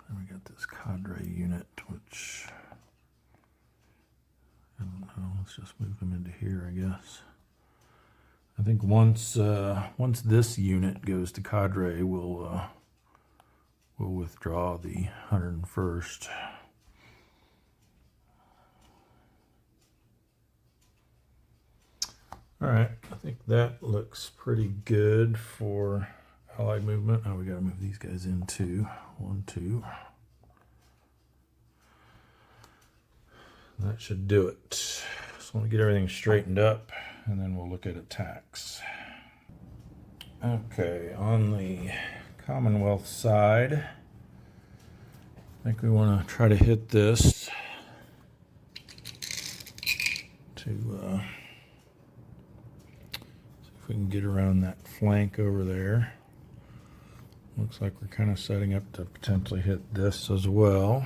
And we got this cadre unit, which I don't know. Let's just move them into here, I guess. I think once this unit goes to cadre, we'll withdraw the 101st. All right, I think that looks pretty good for allied movement. Oh, we got to move these guys in too. 1, 2. That should do it. Just want to get everything straightened up, and then we'll look at attacks. Okay, on the Commonwealth side, I think we want to try to hit this to see if we can get around that flank over there. Looks like we're kind of setting up to potentially hit this as well.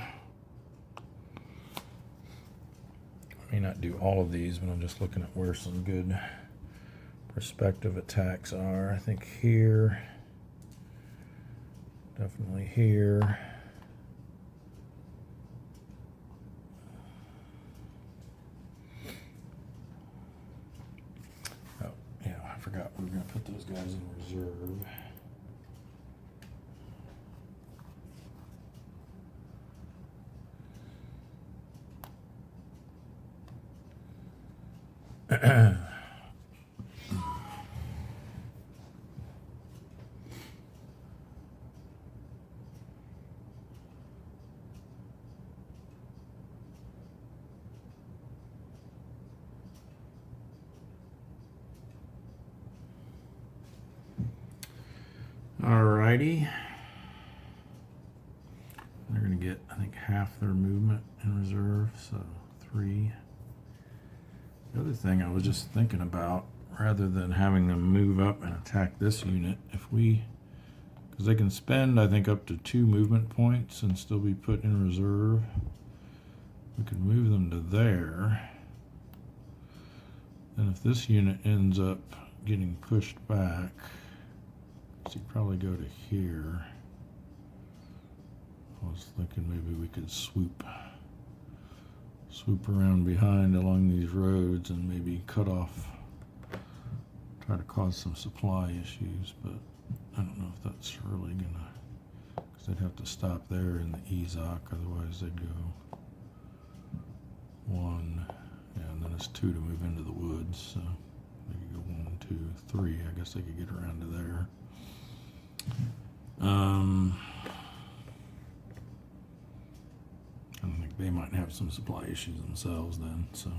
I may not do all of these, but I'm just looking at where some good perspective attacks are. I think here, definitely here. Oh, yeah, I forgot we were going to put those guys in reserve. Alrighty. They're going to get, I think, half their movement in reserve, so 3. The other thing I was just thinking about, rather than having them move up and attack this unit, if we, because they can spend, I think, up to 2 movement points and still be put in reserve, we could move them to there. And if this unit ends up getting pushed back, so you probably go to here. I was thinking maybe we could swoop around behind along these roads and maybe cut off, try to cause some supply issues, but I don't know if that's really gonna, because they'd have to stop there in the Ezok, otherwise they'd go 1, yeah, and then it's 2 to move into the woods, so they could go 1, 2, 3. I guess they could get around to there. I think they might have some supply issues themselves then, so.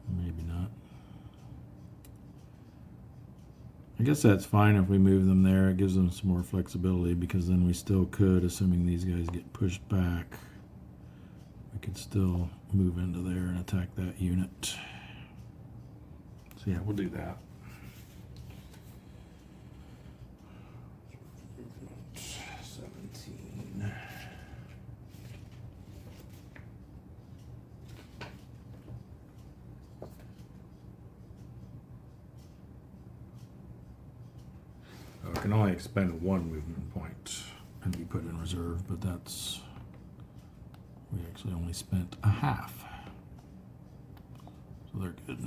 Maybe not. I guess that's fine if we move them there. It gives them some more flexibility, because then we still could, assuming these guys get pushed back, we could still move into there and attack that unit. So yeah, we'll do that. I can only expend 1 movement point and be put in reserve, but that's, we actually only spent a half. So they're good.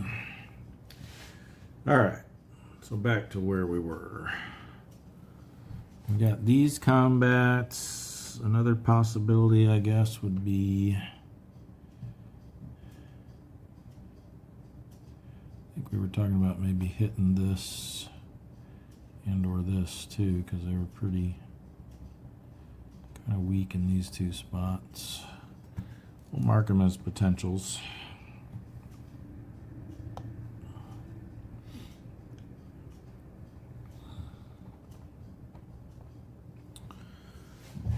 All right, so back to where we were. We got these combats. Another possibility, I guess, would be, I think we were talking about maybe hitting this and or this too, because they were pretty kind of weak in these 2 spots. We'll mark them as potentials.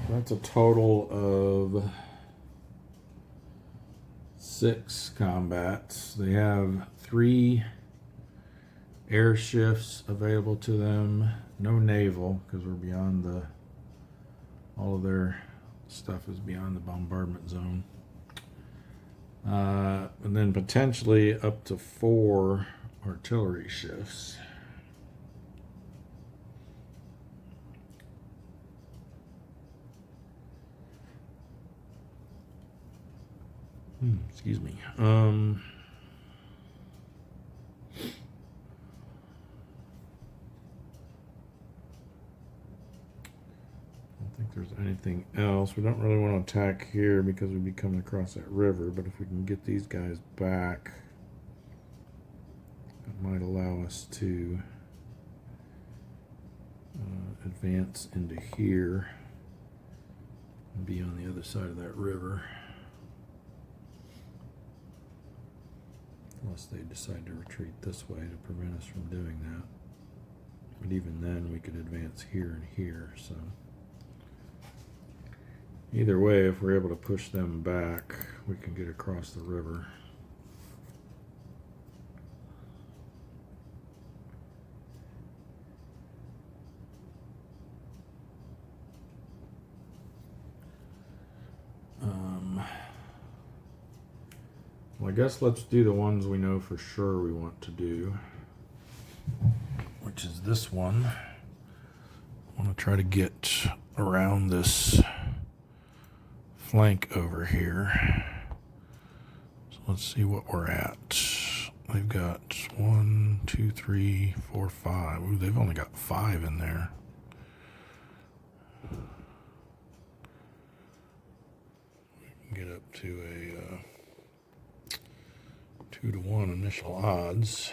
That's a total of 6 combats. They have 3 air shifts available to them. No naval, because we're beyond the, all of their stuff is beyond the bombardment zone. And then potentially up to 4 artillery shifts. Excuse me. I don't think there's anything else. We don't really want to attack here because we'd be coming across that river, but if we can get these guys back, that might allow us to advance into here and be on the other side of that river. Unless they decide to retreat this way to prevent us from doing that. But even then, we could advance here and here, so. Either way, if we're able to push them back, we can get across the river. Well, I guess let's do the ones we know for sure we want to do, which is this one. I want to try to get around this flank over here. So let's see what we're at. They've got 1, 2, 3, 4, 5. Ooh, they've only got 5 in there. up to a 2-to-1 initial odds.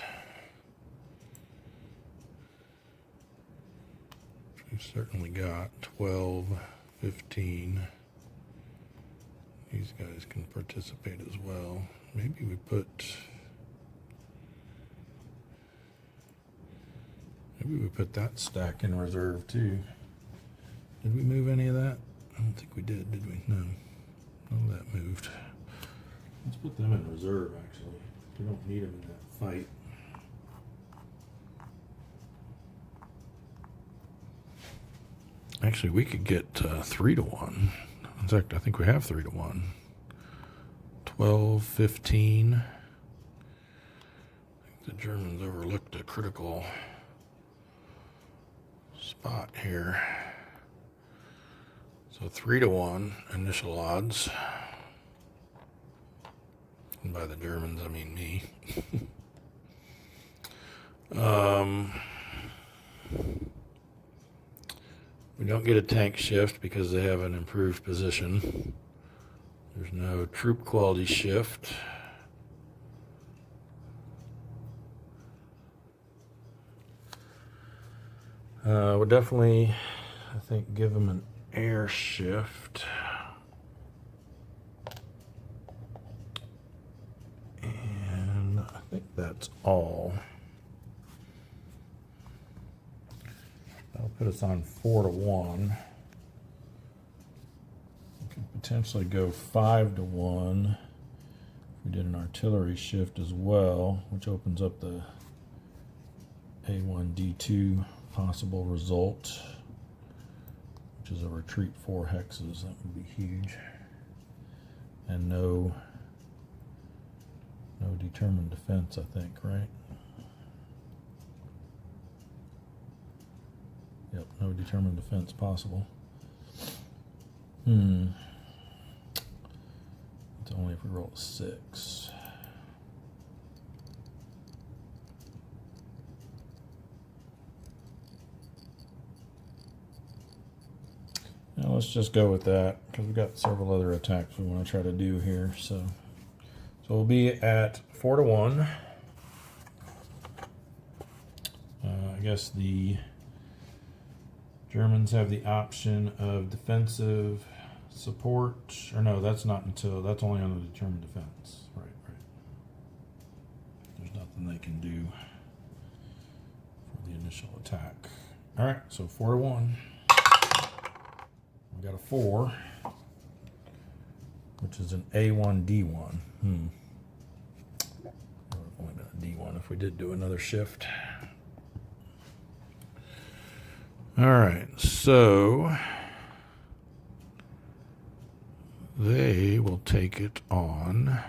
We've certainly got 12, 15. These guys can participate as well. Maybe we put that stack in reserve too. Did we move any of that? I don't think we did we? No. None of that moved. Let's put them in reserve, actually. We don't need them in that fight. Actually, we could get 3-to-1. In fact, I think we have 3-to-1. 12, 15. I think the Germans overlooked a critical spot here. So 3-to-1 initial odds. And by the Germans, I mean me. We don't get a tank shift because they have an improved position. There's no troop quality shift. We'll definitely, I think, give them an air shift. And I think that's all. That'll put us on 4-to-1. We could potentially go 5-to-1 if we did an artillery shift as well, which opens up the A1D2 possible result, which is a retreat 4 hexes. That would be huge. And no determined defense, I think, right? Yep, no determined defense possible. It's only if we roll a 6. Now let's just go with that because we've got several other attacks we want to try to do here. So we'll be at 4-to-1. I guess the Germans have the option of defensive support, or no, that's only on the determined defense. Right. There's nothing they can do for the initial attack. All right, so 4-to-1. We got a 4, which is an A1D1. Would have only been a D1 if we did do another shift. All right, so they will take it on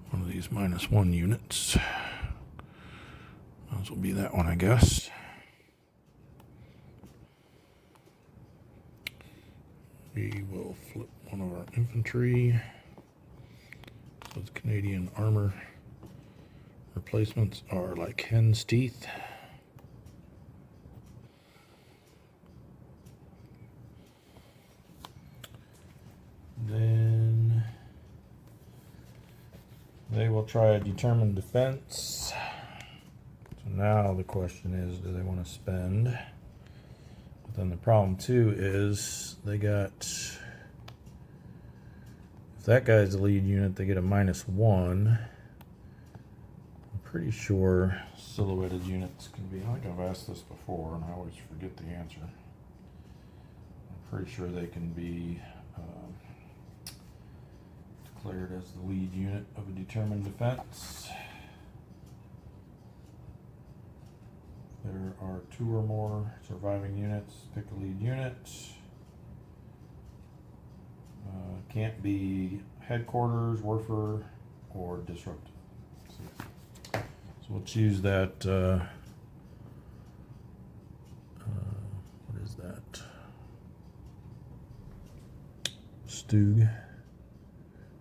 one of these -1 units. Those will be that one, I guess. We will flip one of our infantry. So it's Canadian armor. Replacements are like hen's teeth. Then they will try a determined defense. So now the question is, do they want to spend? But then the problem too is they got, if that guy's the lead unit, they get a -1. Pretty sure silhouetted units can be, I think I've asked this before and I always forget the answer. I'm pretty sure they can be declared as the lead unit of a determined defense. There are 2 or more surviving units, pick a lead unit. Can't be headquarters, warfare, or disruptive. So we'll choose that, what is that? Stug.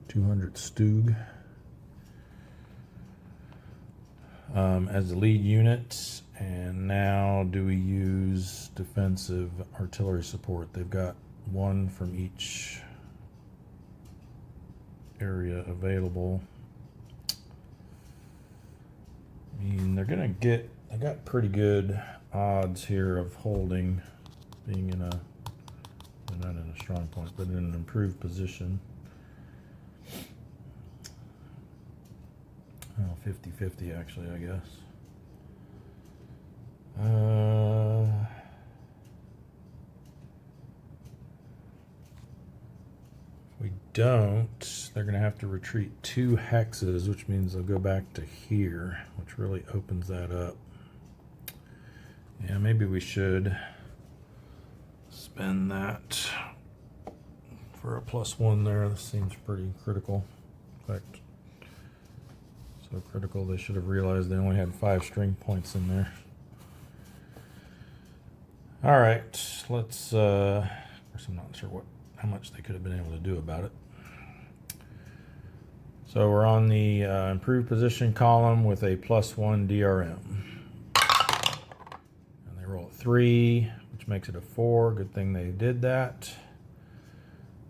200 Stug. As the lead unit. And now do we use defensive artillery support? They've got one from each area available. I mean, they're gonna get, I got pretty good odds here of holding, being in a, not in a strong point, but in an improved position. Oh, 50-50 actually, I guess. If we don't, they're going to have to retreat 2 hexes, which means they'll go back to here, which really opens that up. Yeah, maybe we should spend that for a +1 there. This seems pretty critical. In fact, so critical they should have realized they only had 5 string points in there. All right, let's, of course I'm not sure how much they could have been able to do about it. So we're on the improved position column with a +1 DRM. And they roll a 3, which makes it a 4. Good thing they did that.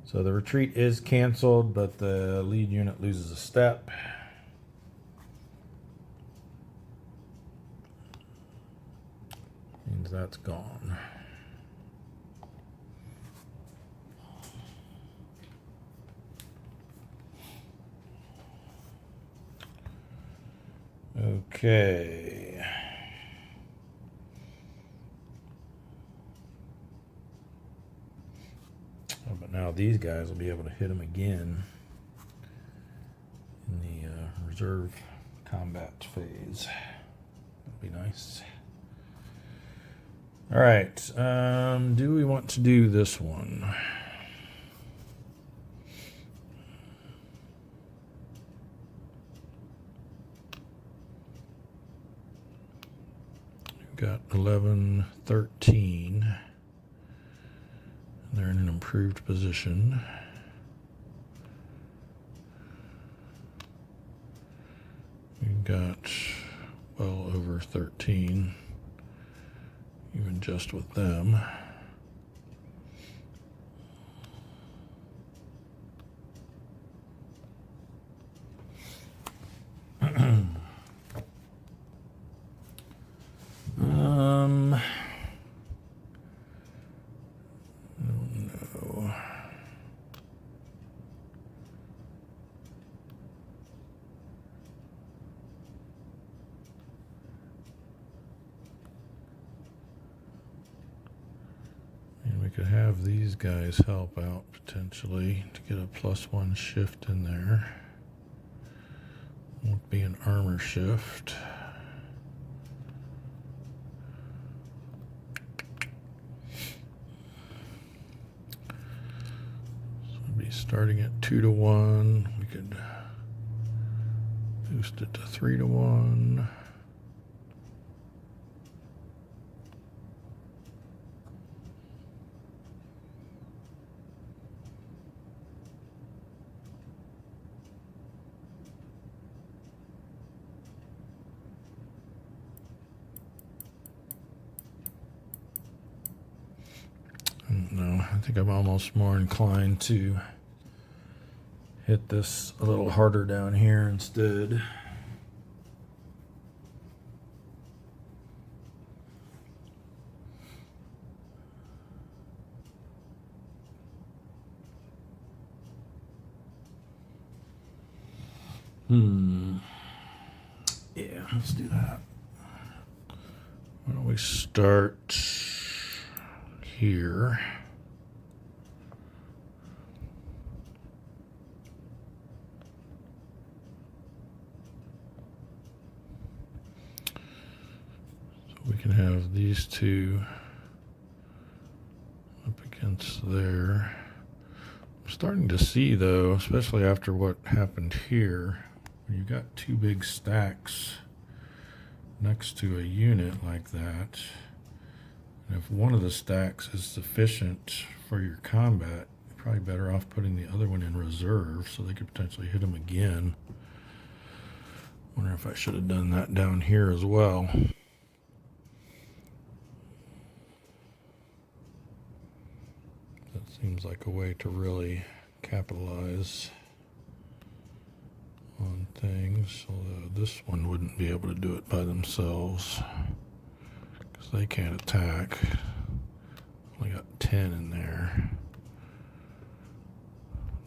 So the retreat is canceled, but the lead unit loses a step. Means that's gone. Okay. Oh, but now these guys will be able to hit them again in the reserve combat phase. That'll be nice. All right, do we want to do this one? We've got 11, 13. They're in an improved position. We've got well over 13. Even just with them. I don't know. We could have these guys help out potentially to get a +1 shift in there. Won't be an armor shift. So we'll be starting at 2-1. We could boost it to 3-1. No, I think I'm almost more inclined to hit this a little harder down here instead. Yeah, let's do that. Why don't we start here? So we can have these two up against there. I'm starting to see, though, especially after what happened here, when you've got 2 big stacks next to a unit like that, and if one of the stacks is sufficient for your combat, you're probably better off putting the other one in reserve so they could potentially hit them again. Wonder if I should have done that down here as well. That Seems like a way to really capitalize on things, although this one wouldn't be able to do it by themselves because they can't attack. Only got 10 in there.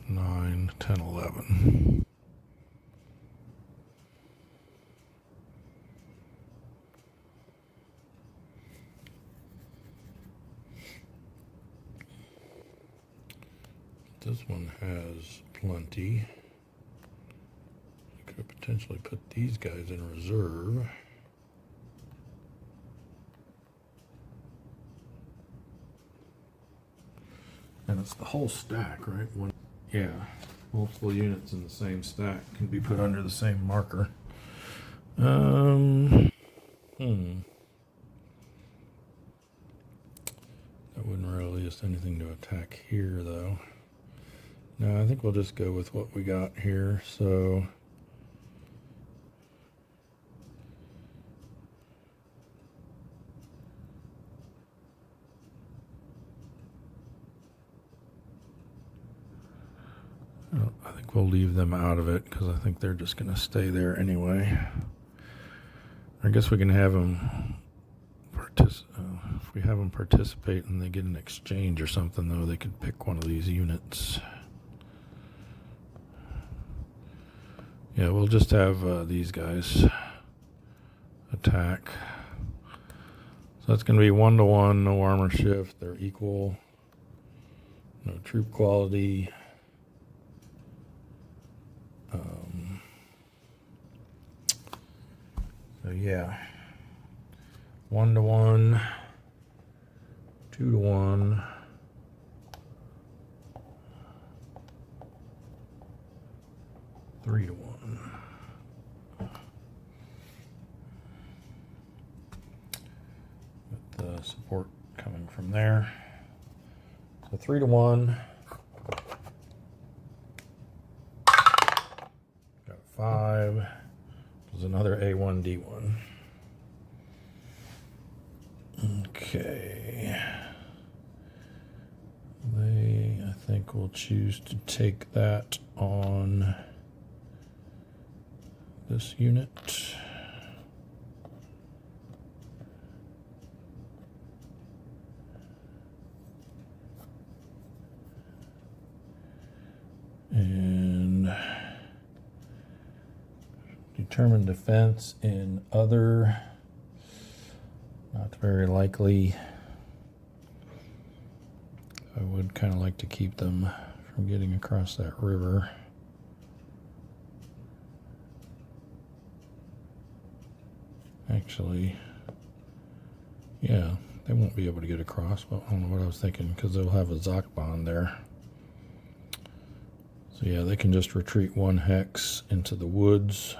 9, 10, 11. This one has plenty. I could potentially put these guys in reserve. And it's the whole stack, right? Yeah, multiple units in the same stack can be put under the same marker. That wouldn't really leave us anything to attack here, though. No, I think we'll just go with what we got here. So I think we'll leave them out of it because I think they're just going to stay there anyway. I guess we can have them if we have them participate and they get an exchange or something, though, they could pick one of these units. Yeah, we'll just have these guys attack. So that's going to be 1-to-1, no armor shift. They're equal. No troop quality. So yeah, 1-to-1, 2-to-1. 3-to-1. With the support coming from there. So 3-to-1. Got 5. There's another A1D1. Okay. I think, will choose to take that on this unit. And determine defense in other, not very likely. I would kind of like to keep them from getting across that river. Actually, yeah, they won't be able to get across, but I don't know what I was thinking because they'll have a Zachbahn there. So yeah, they can just retreat 1 hex into the woods.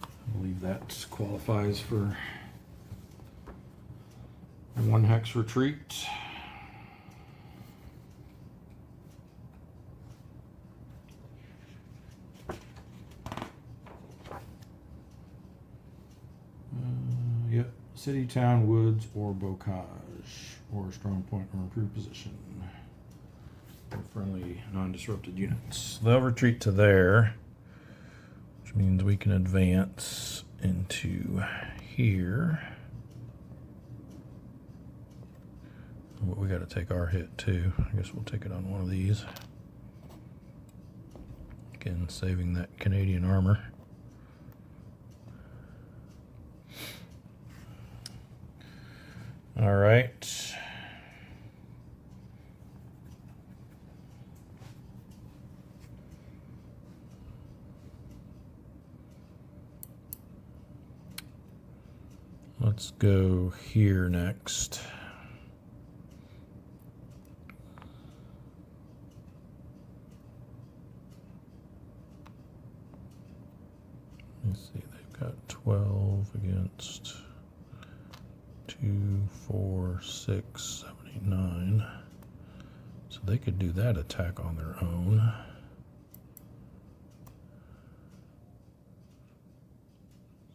I believe that qualifies for a 1 hex retreat. Yep, city, town, woods, or bocage, or strong point or improved position. Or friendly, non-disrupted units. They'll retreat to there, which means we can advance into here. But we got to take our hit too. I guess we'll take it on one of these. Again, saving that Canadian armor. All right. Let's go here next. Let's see, they've got 12 against 2, 4, 6, 79. So they could do that attack on their own.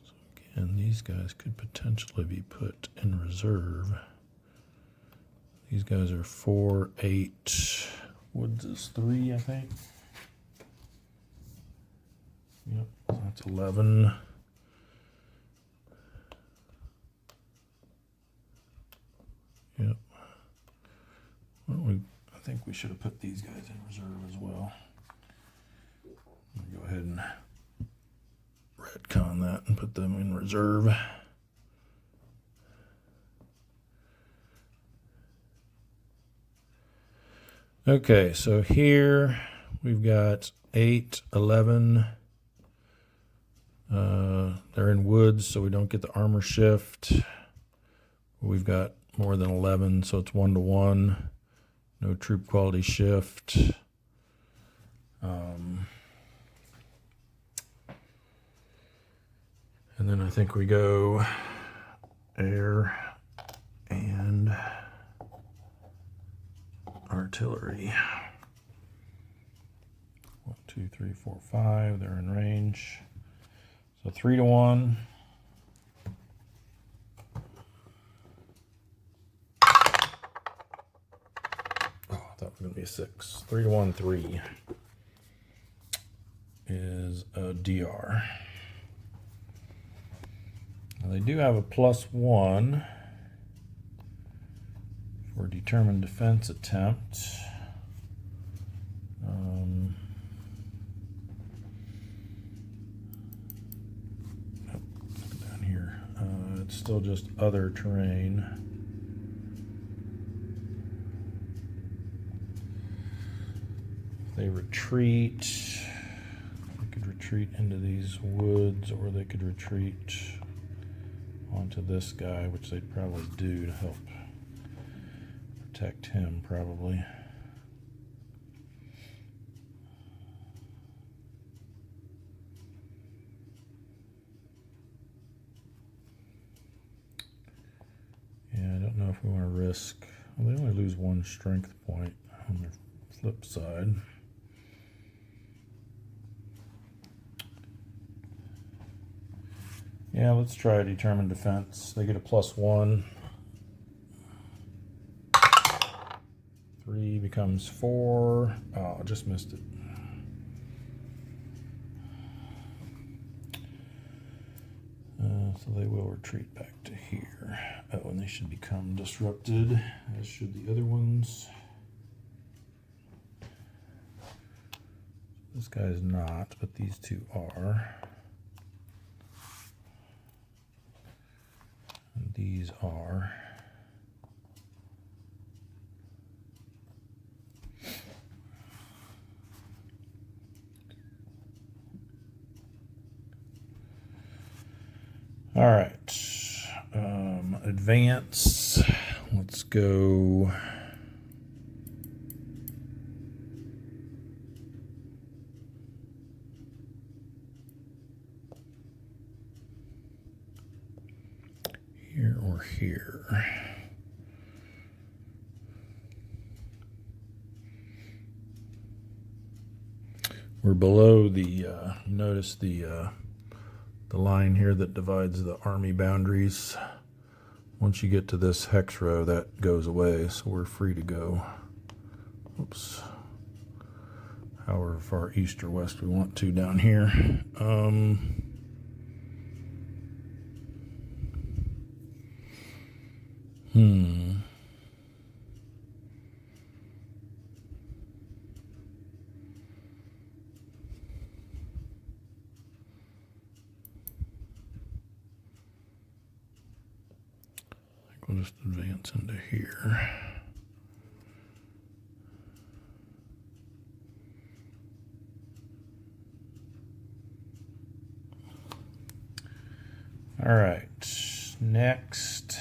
So again, these guys could potentially be put in reserve. These guys are 4, 8. Woods is 3, I think. Yep, that's 11. Yep. Well, I think we should have put these guys in reserve as well. I'm gonna go ahead and retcon that and put them in reserve. Okay, so here we've got 8, 11. They're in woods, so we don't get the armor shift. We've got more than 11, so it's 1-to-1. No troop quality shift. And then I think we go air and artillery. 1, 2, 3, 4, 5. They're in range. So 3-to-1. Oh, I thought it was going to be a 6. 3-to-1, 3 is a DR. Now they do have a +1 for determined defense attempt. Down here, it's still just other terrain. They retreat. They could retreat into these woods, or they could retreat onto this guy, which they'd probably do to help protect him, probably. Yeah, I don't know if we want to risk. Well, they only lose 1 strength point on their flip side. Yeah, let's try determined defense. They get a +1. 3 becomes 4. Oh, I just missed it. So they will retreat back to here. Oh, and they should become disrupted, as should the other ones. This guy's not, but these two are. And these are. All right, advance. Let's go. Here or here. We're below the, notice the line here that divides the army boundaries. Once you get to this hex row, that goes away, so we're free to go. Oops. However far east or west we want to down here. We'll just advance into here. All right, next.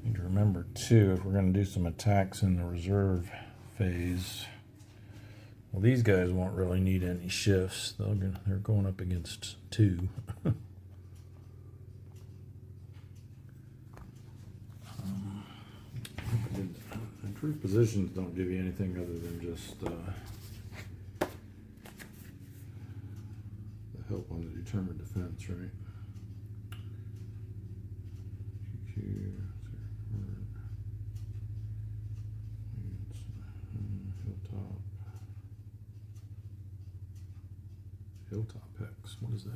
Need to remember too, if we're going to do some attacks in the reserve phase, well, these guys won't really need any shifts. They're going up against 2. Troop positions don't give you anything other than just the help on the determined defense, right? Hilltop Hex. What is that?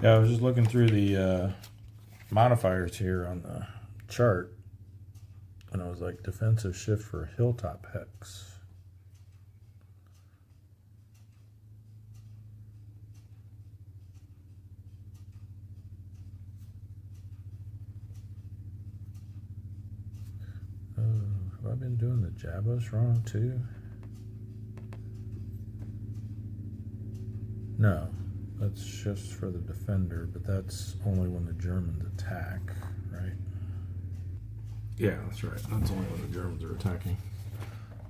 Yeah, I was just looking through the modifiers here on the chart, and I was like, defensive shift for Hilltop Hex. Have I been doing the Jabos wrong too? No, that's shifts for the defender, but that's only when the Germans attack, right? Yeah, that's right. That's only when the Germans are attacking.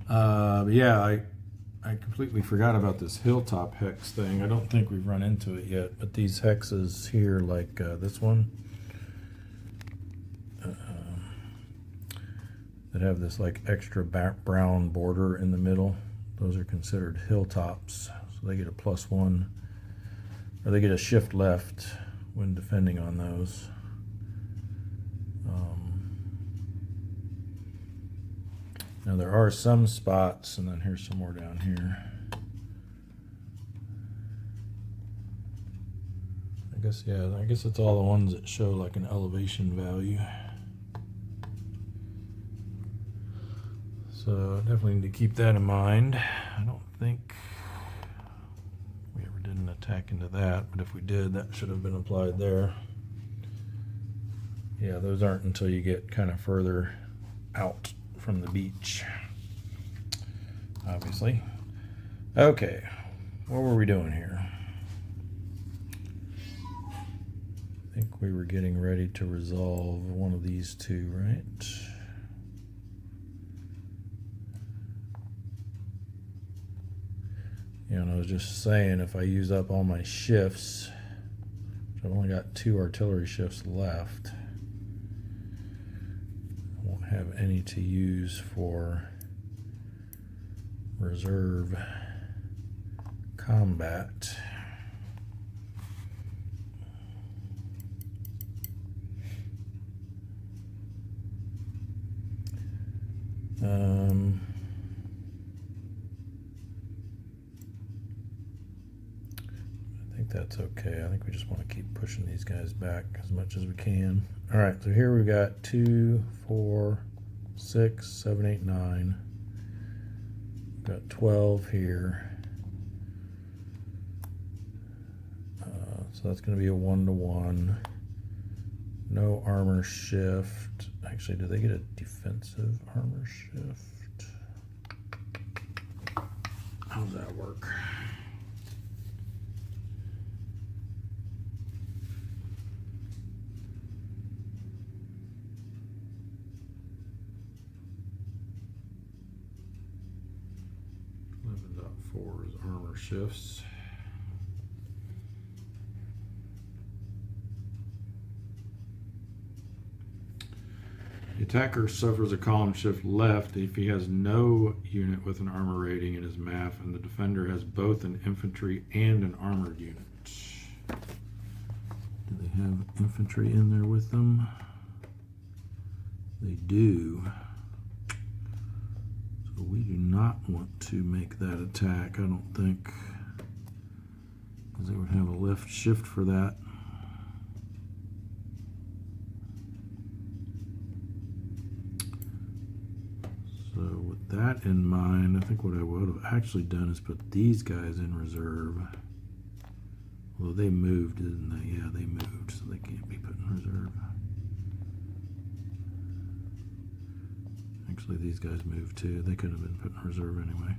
But yeah, I completely forgot about this Hilltop Hex thing. I don't think we've run into it yet, but these hexes here, like this one, that have this like extra brown border in the middle, those are considered hilltops. So they get a +1, or they get a shift left when defending on those. Now there are some spots, and then here's some more down here. I guess it's all the ones that show like an elevation value. So definitely need to keep that in mind. I don't think we ever did an attack into that, but if we did, that should have been applied there. Yeah, those aren't until you get kind of further out from the beach, obviously. Okay, what were we doing here? I think we were getting ready to resolve one of these two, right? Yeah, and I was just saying, if I use up all my shifts, I've only got 2 artillery shifts left. I won't have any to use for reserve combat. I think that's okay. I think we just want to keep pushing these guys back as much as we can. All right, so here we've got 2, 4, 6, 7, 8, 9. We've got 12 here. So that's going to be a 1-to-1. No armor shift. Actually, do they get a defensive armor shift? How does that work? .4 is armor shifts. The attacker suffers a column shift left if he has no unit with an armor rating in his MAF, and the defender has both an infantry and an armored unit. Do they have infantry in there with them? They do. So we do not want to make that attack, I don't think, because they would have a left shift for that. So with that in mind, I think what I would have actually done is put these guys in reserve. Well, they moved, didn't they? Yeah, they moved, so they can't be put in reserve. Actually, these guys moved too. They could have been put in reserve anyway.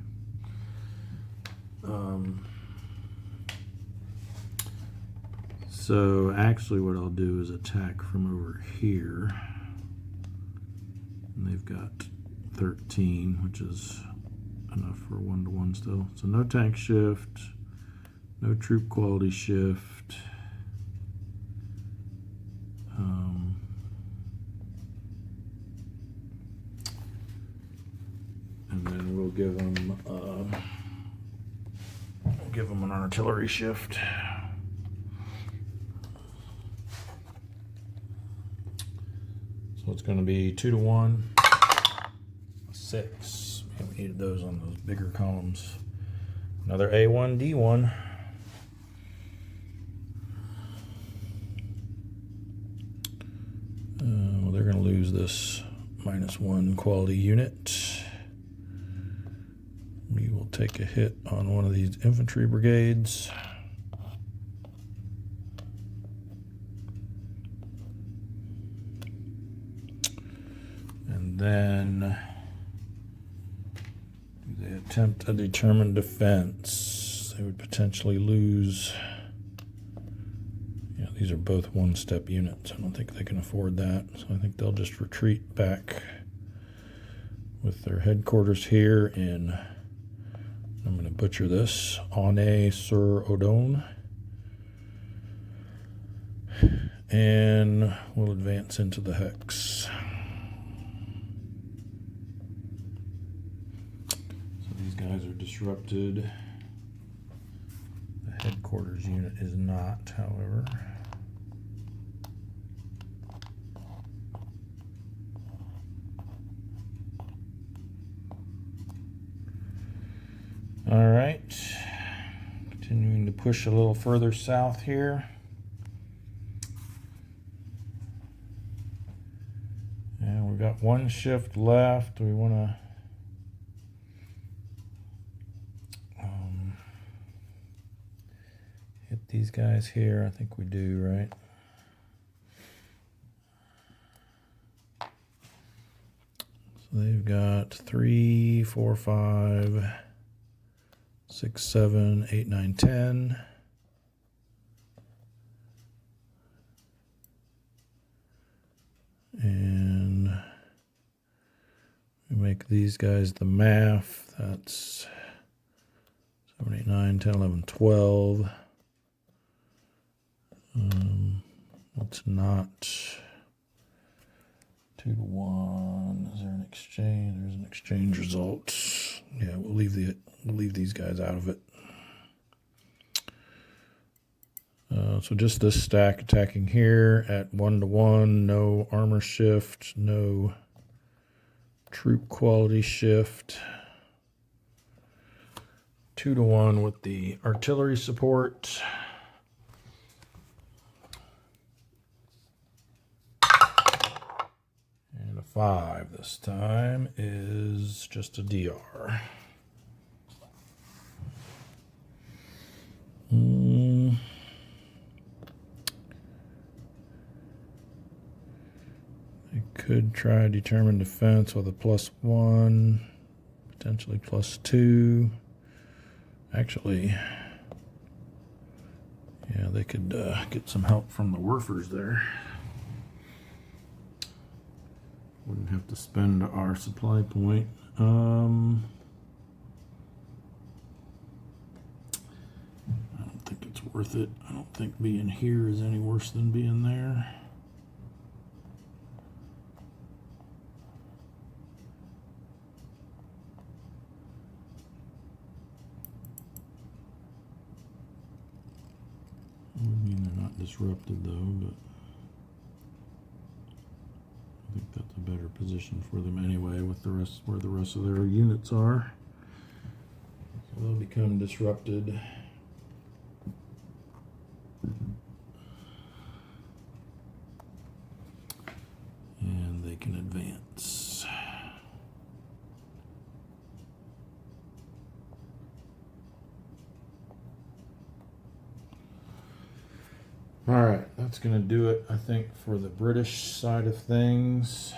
So actually what I'll do is attack from over here. And they've got 13, which is enough for 1-to-1 still. So no tank shift, no troop quality shift. And then we'll we'll give them an artillery shift. So it's going to be 2 to 1, 6. Yeah, we needed those on those bigger columns. Another A1, D1. Well, they're going to lose this -1 quality unit. We will take a hit on one of these infantry brigades. And then do they attempt a determined defense? They would potentially lose. Yeah, these are both one-step units. I don't think they can afford that. So I think they'll just retreat back with their headquarters here in, I'm going to butcher this, Aunay-sur-Odon. And we'll advance into the hex. So these guys are disrupted. The headquarters unit is not, however. All right, continuing to push a little further south here. And we've got 1 shift left. We want to hit these guys here. I think we do, right? So they've got 3, 4, 5, 6, 7, 8, 9, 10. And we make these guys the MAF. That's 7, 8, 9, 10, 11, 12. It's not 2 to 1. Is there an exchange? There's an exchange result. Yeah, we'll leave these guys out of it. So just this stack attacking here at 1 to 1. No armor shift. No troop quality shift. 2 to 1 with the artillery support. And a 5 this time is just a DR. They could try determined defense with a +1, potentially +2. Actually, yeah, they could get some help from the Werfers there. Wouldn't have to spend our supply point. I don't think it's worth it. I don't think being here is any worse than being there. Would mean they're not disrupted though, but I think that's a better position for them anyway with the rest, where the rest of their units are. So they'll become disrupted. And they can advance. All right, that's going to do it, I think, for the British side of things.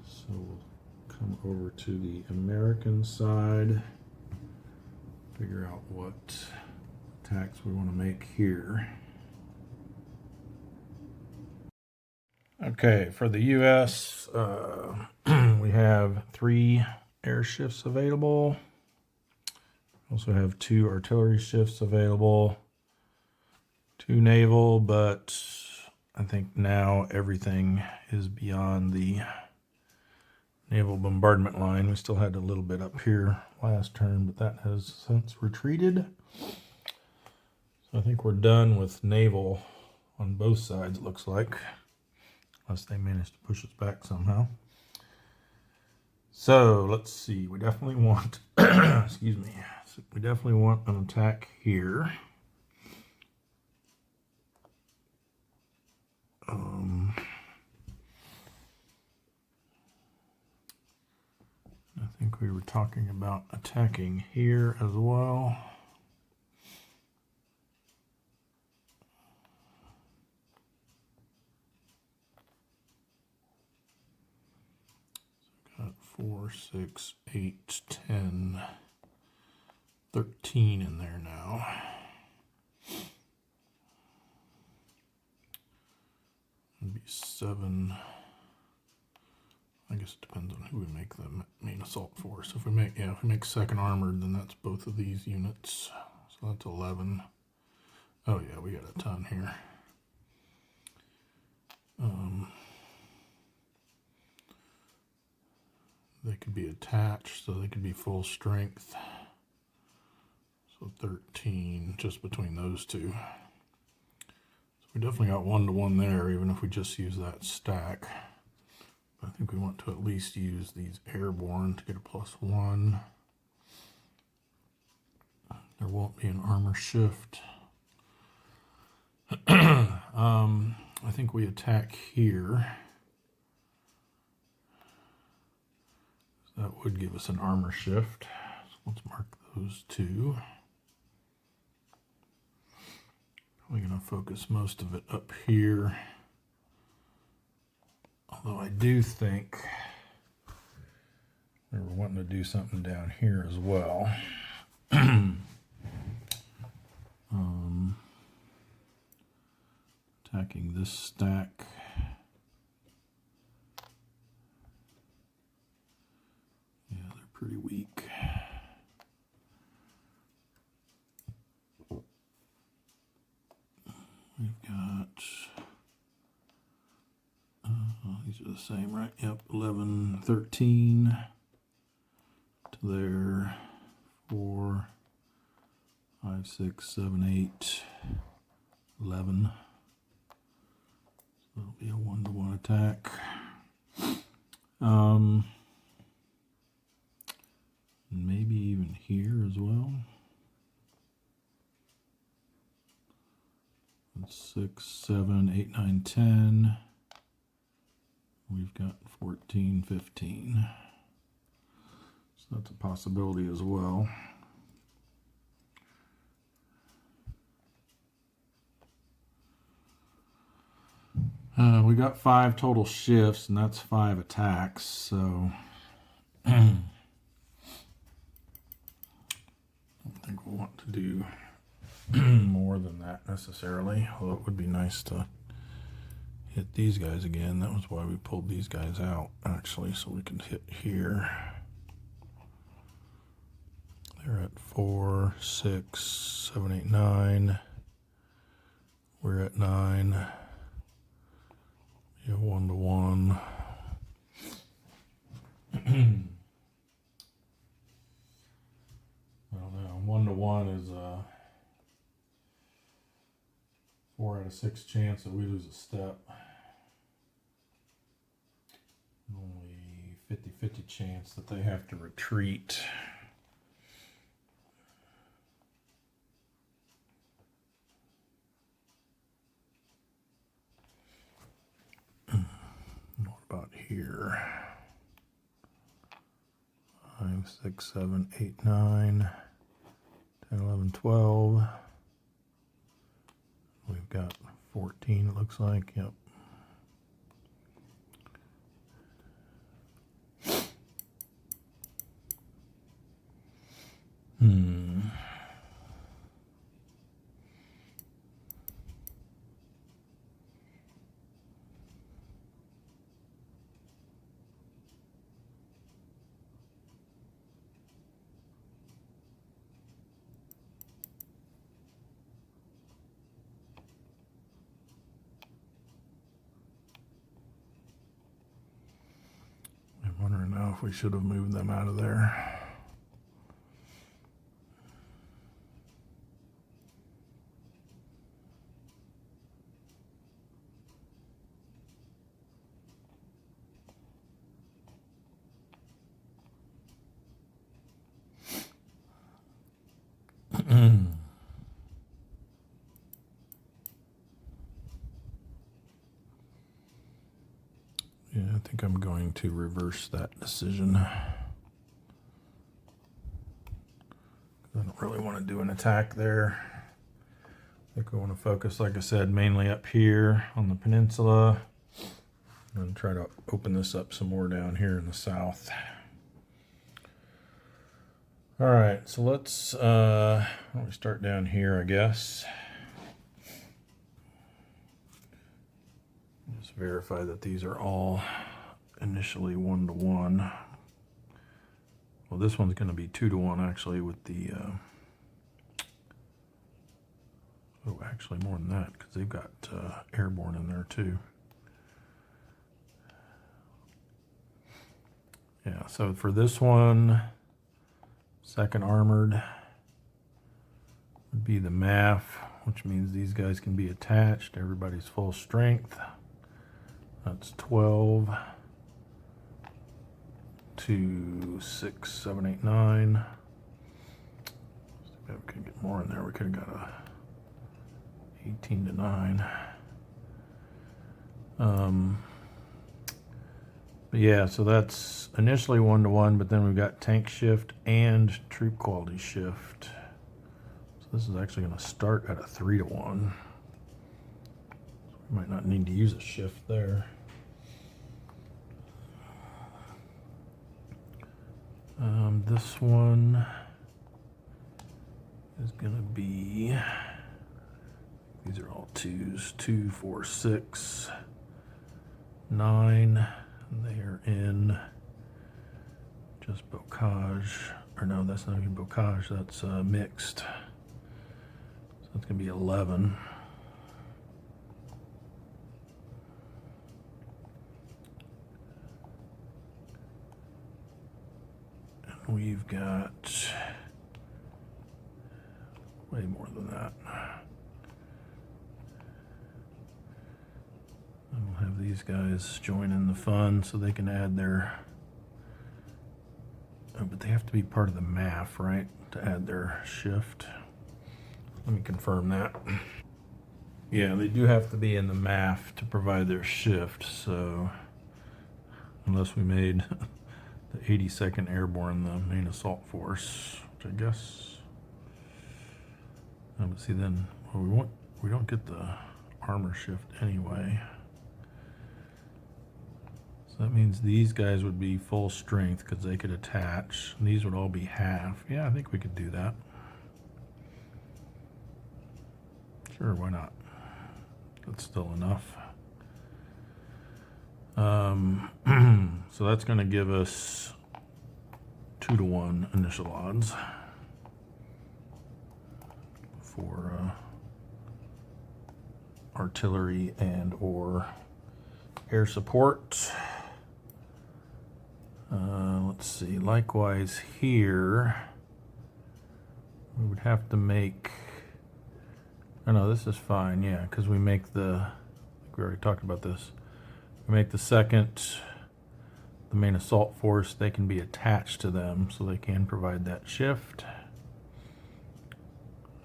So we'll come over to the American side, figure out what attacks we want to make here. Okay, for the U.S., we have 3 air shifts available. Also have 2 artillery shifts available. 2 naval, but I think now everything is beyond the naval bombardment line. We still had a little bit up here last turn, but that has since retreated. So I think we're done with naval on both sides, it looks like, unless they manage to push us back somehow. So let's see, we definitely want, excuse me, we definitely want an attack here. I think we were talking about attacking here as well. Got 4, 6, 8, 10, 13 in there now. It'd be 7. I guess it depends on who we make the main assault force. If we make second armored, then that's both of these units. So that's 11. Oh yeah, we got a ton here. They could be attached, so they could be full strength. So 13 just between those two. So we definitely got 1-to-1 there, even if we just use that stack. I think we want to at least use these airborne to get a +1. There won't be an armor shift. I think we attack here. That would give us an armor shift. So let's mark those two. Probably going to focus most of it up here. Although I do think we were wanting to do something down here as well. Attacking this stack. Yeah, they're pretty weak. We've got, these are the same, right? Yep, 11, 13 to there, 4, 5, 6, 7, 8, 11. So it'll be a 1-to-1 attack. Maybe even here as well. 6, 7, 8, 9, 10. We've got 14, 15. So that's a possibility as well. We got 5 total shifts, and that's 5 attacks, so I don't think we'll want to do more than that necessarily, although it would be nice to hit these guys again. That was why we pulled these guys out, actually, so we could hit here. They're at 4, 6, 7, 8, 9. We're at 9. Yeah, 1-to-1. I don't know. 1-to-1 is a 4 out of 6 chance that we lose a step. Only 50-50 chance that they have to retreat. What about here? 5, 6, 7, 8, 9, 10, 11, 12. We've got 14, it looks like. Yep. I'm wondering now know if we should have moved them out of there. Yeah, I think I'm going to reverse that decision. I don't really want to do an attack there. I think we want to focus, like I said, mainly up here on the peninsula. And try to open this up some more down here in the south. All right, so let's why don't we start down here, I guess. Just verify that these are all initially 1-to-1. Well, this one's going to be 2-to-1 actually with the oh, actually more than that because they've got airborne in there too. Yeah, so for this one, second armored would be the MAF, which means these guys can be attached. Everybody's full strength. That's 12 to 6, 7, 8, 9. If we could get more in there, we could have got a 18 to 9. But yeah, so that's initially 1-to-1, but then we've got tank shift and troop quality shift. So this is actually going to start at a 3-to-1. So we might not need to use a shift there. This one is going to be, these are all 2s, 2, 4, 6, 9. And they are in just bocage, or no, that's not even bocage, that's mixed. So that's going to be 11. And we've got way more than that. We'll have these guys join in the fun so they can add their, oh, but they have to be part of the MAF, right, to add their shift. Let me confirm that. Yeah, they do have to be in the MAF to provide their shift, so unless we made the 82nd Airborne the main assault force, which I guess, but see then, well, we don't get the armor shift anyway. That means these guys would be full strength because they could attach. And these would all be half. Yeah, I think we could do that. Sure, why not? That's still enough. So that's going to give us 2-to-1 initial odds for artillery and or air support. Let's see, likewise here, we would have to make, oh no, this is fine, yeah, because we make the, we already talked about this, we make the second, the main assault force, they can be attached to them, so they can provide that shift.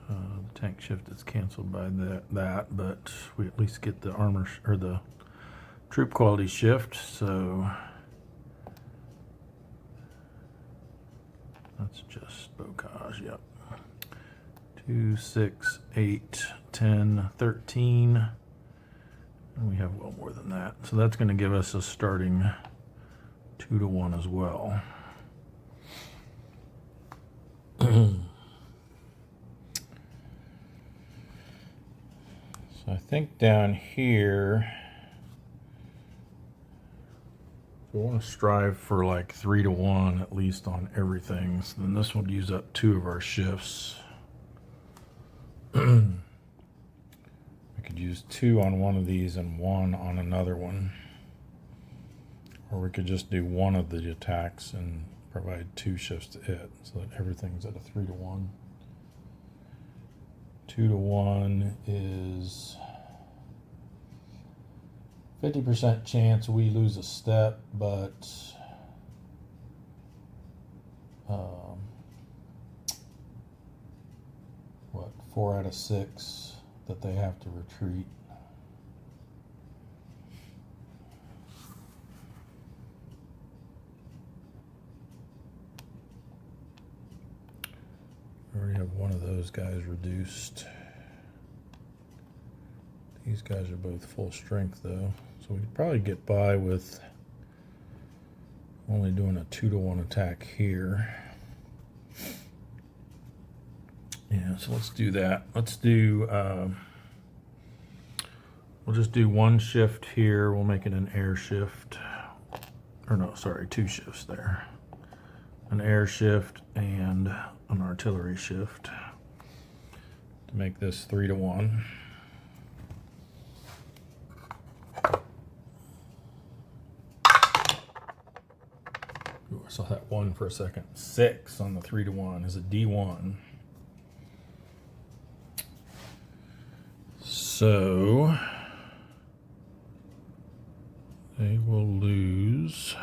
The tank shift is canceled by that, but we at least get the armor, or the troop quality shift, so that's just bocage, yep. 2, 6, 8, 10, 13. And we have well more than that. So that's going to give us a starting 2-to-1 as well. So I think down here, we want to strive for like 3-to-1 at least on everything. So then this would use up 2 of our shifts. We could use 2 on one of these and 1 on another one. Or we could just do one of the attacks and provide 2 shifts to it, so that everything's at a 3 to 1. 2 to 1 is 50% chance we lose a step, but what, 4 out of 6 that they have to retreat. We already have one of those guys reduced. These guys are both full strength though, so we could probably get by with only doing a 2 to 1 attack here. Yeah, so let's do that. Let's do, we'll just do 1 shift here. We'll make it an air shift. Or no, sorry, 2 shifts there. An air shift and an artillery shift to make this 3 to 1. Ooh, I saw that 1 for a second. 6 on the 3 to 1 is a D1. So they will lose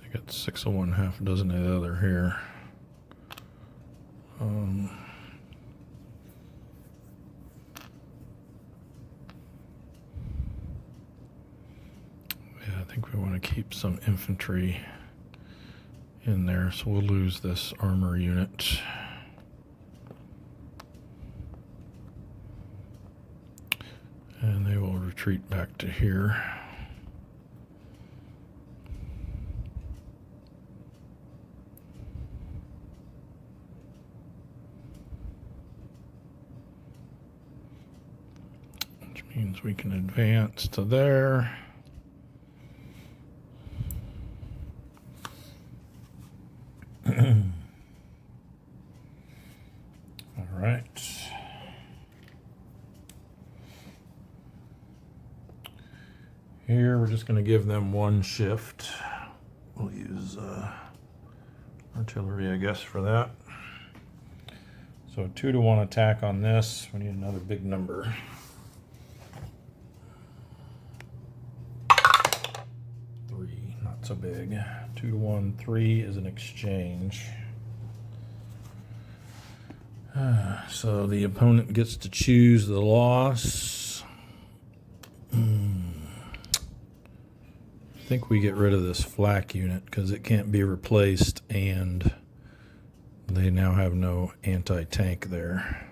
I got 6 of one, half a dozen of the other here. Yeah, I think we want to keep some infantry in there, so we'll lose this armor unit. And they will retreat back to here. Which means we can advance to there. All right. Here, we're just going to give them 1 shift. We'll use artillery, I guess, for that. So a 2 to 1 attack on this. We need another big number. 3, not so big. 2 to 1, 3 is an exchange. So the opponent gets to choose the loss. I think we get rid of this flak unit because it can't be replaced, and they now have no anti-tank there.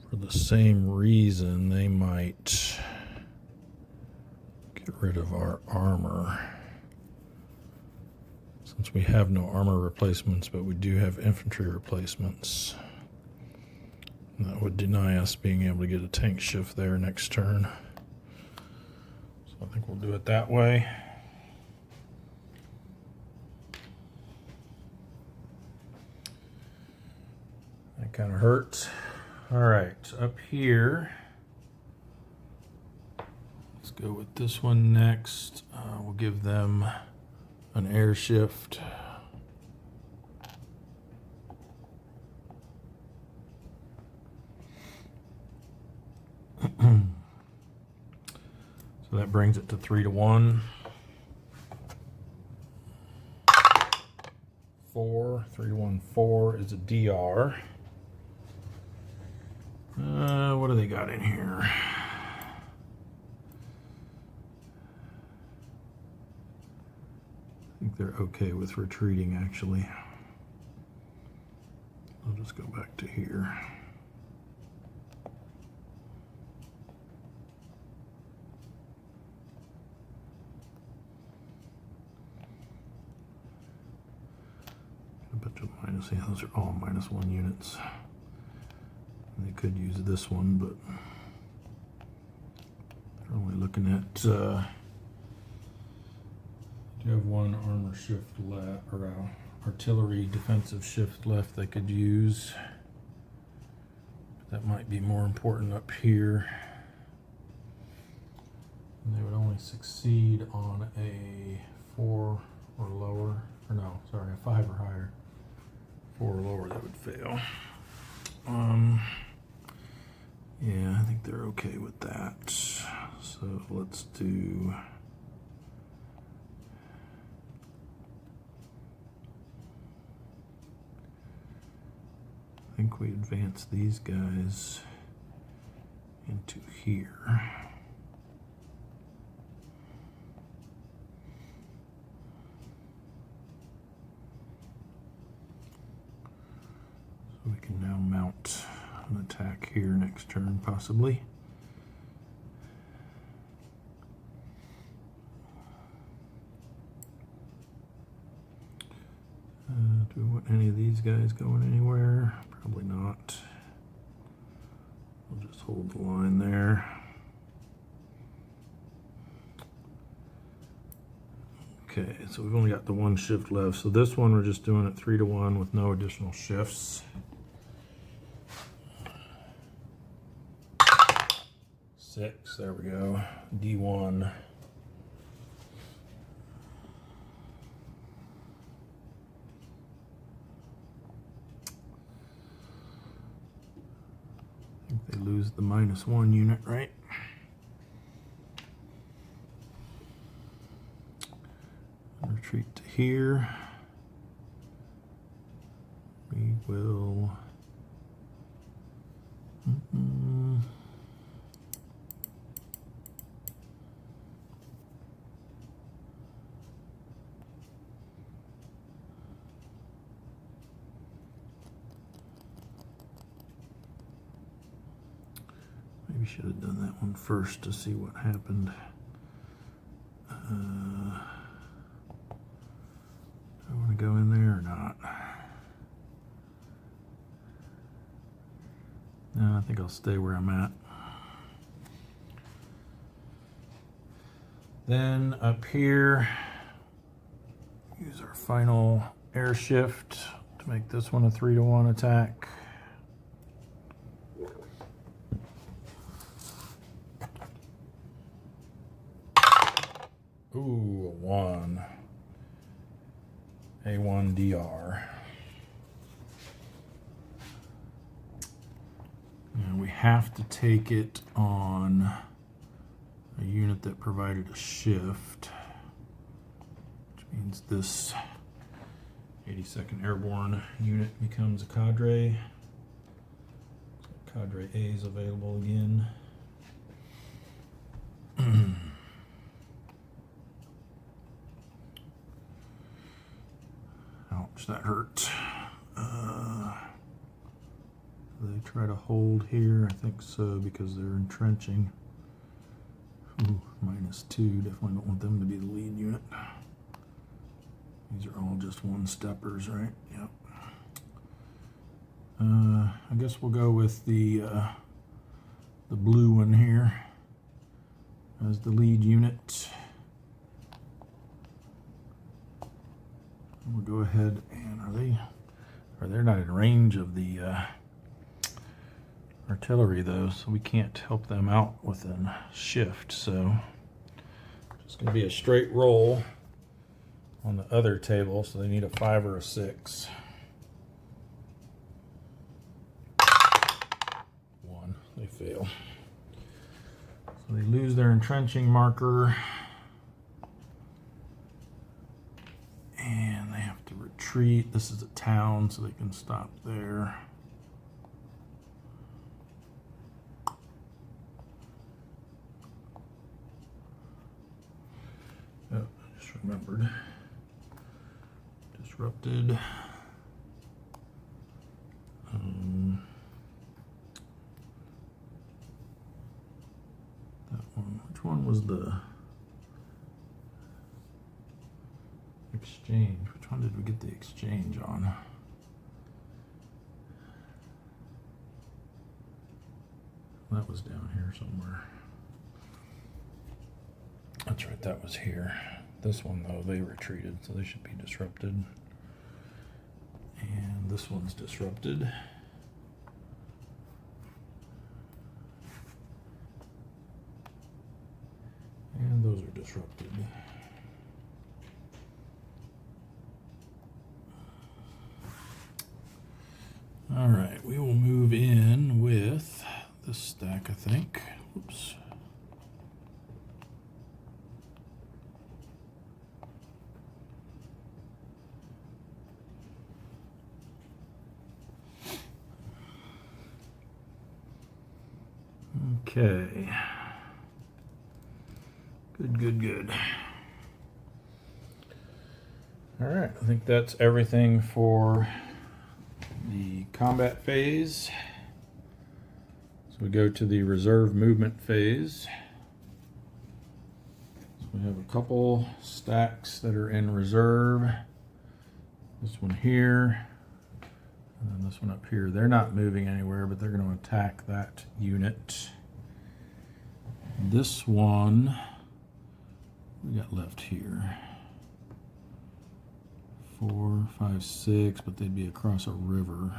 For the same reason, they might get rid of our armor. Since we have no armor replacements, but we do have infantry replacements. That would deny us being able to get a tank shift there next turn. So I think we'll do it that way. That kind of hurts. All right, up here, let's go with this one next. We'll give them an air shift. So that brings it to 3 to 1. 4, 3 to 1, 4 is a DR. What do they got in here? I think they're okay with retreating, actually. I'll just go back to here. minus, yeah, those are all -1 units. They could use this one, but they're only looking at, do you have one armor shift left, or artillery defensive shift left they could use? That might be more important up here. And they would only succeed on a 4 or lower, or no, sorry, a 5 or higher. 4 or lower, that would fail. Yeah, I think they're okay with that. So let's do. I think we advance these guys into here. So we can now mount an attack here next turn, possibly. Do we want any of these guys going anywhere? Probably not. We'll just hold the line there. Okay, so we've only got the 1 shift left. So this one we're just doing it 3-to-1 with no additional shifts. 6, there we go. D1. I think they lose the -1 unit, right? Retreat to here. We will. Maybe should have done that one first to see what happened. Do I want to go in there or not? No, I think I'll stay where I'm at. Then up here, use our final air shift to make this one a 3-to-1 attack. Ooh, a 1. A1DR. And we have to take it on a unit that provided a shift, which means this 82nd Airborne unit becomes a cadre. Cadre A is available again. Ouch, that hurt. They try to hold here, I think so, because they're entrenching. Ooh, -2, definitely don't want them to be the lead unit. These are all just 1-steppers, right? Yep. I guess we'll go with the blue one here as the lead unit. We'll go ahead and they're not in range of the artillery though, so we can't help them out with a shift. So it's going to be a straight roll on the other table, so they need a 5 or a 6. 1, they fail. So they lose their entrenching marker. And they have to retreat. This is a town, so they can stop there. Oh, I just remembered. Disrupted. That one. Which one was the exchange? Which one did we get the exchange on? That was down here somewhere. That's right, that was here. This one, though, they retreated, so they should be disrupted. And this one's disrupted. And those are disrupted. All right, we will move in with this stack, I think. Oops. Okay. Good. All right, I think that's everything for the combat phase. So we go to the reserve movement phase. So we have a couple stacks that are in reserve. This one here, and then this one up here. They're not moving anywhere, but they're going to attack that unit. This one we got left here. 4, 5, 6, but they'd be across a river.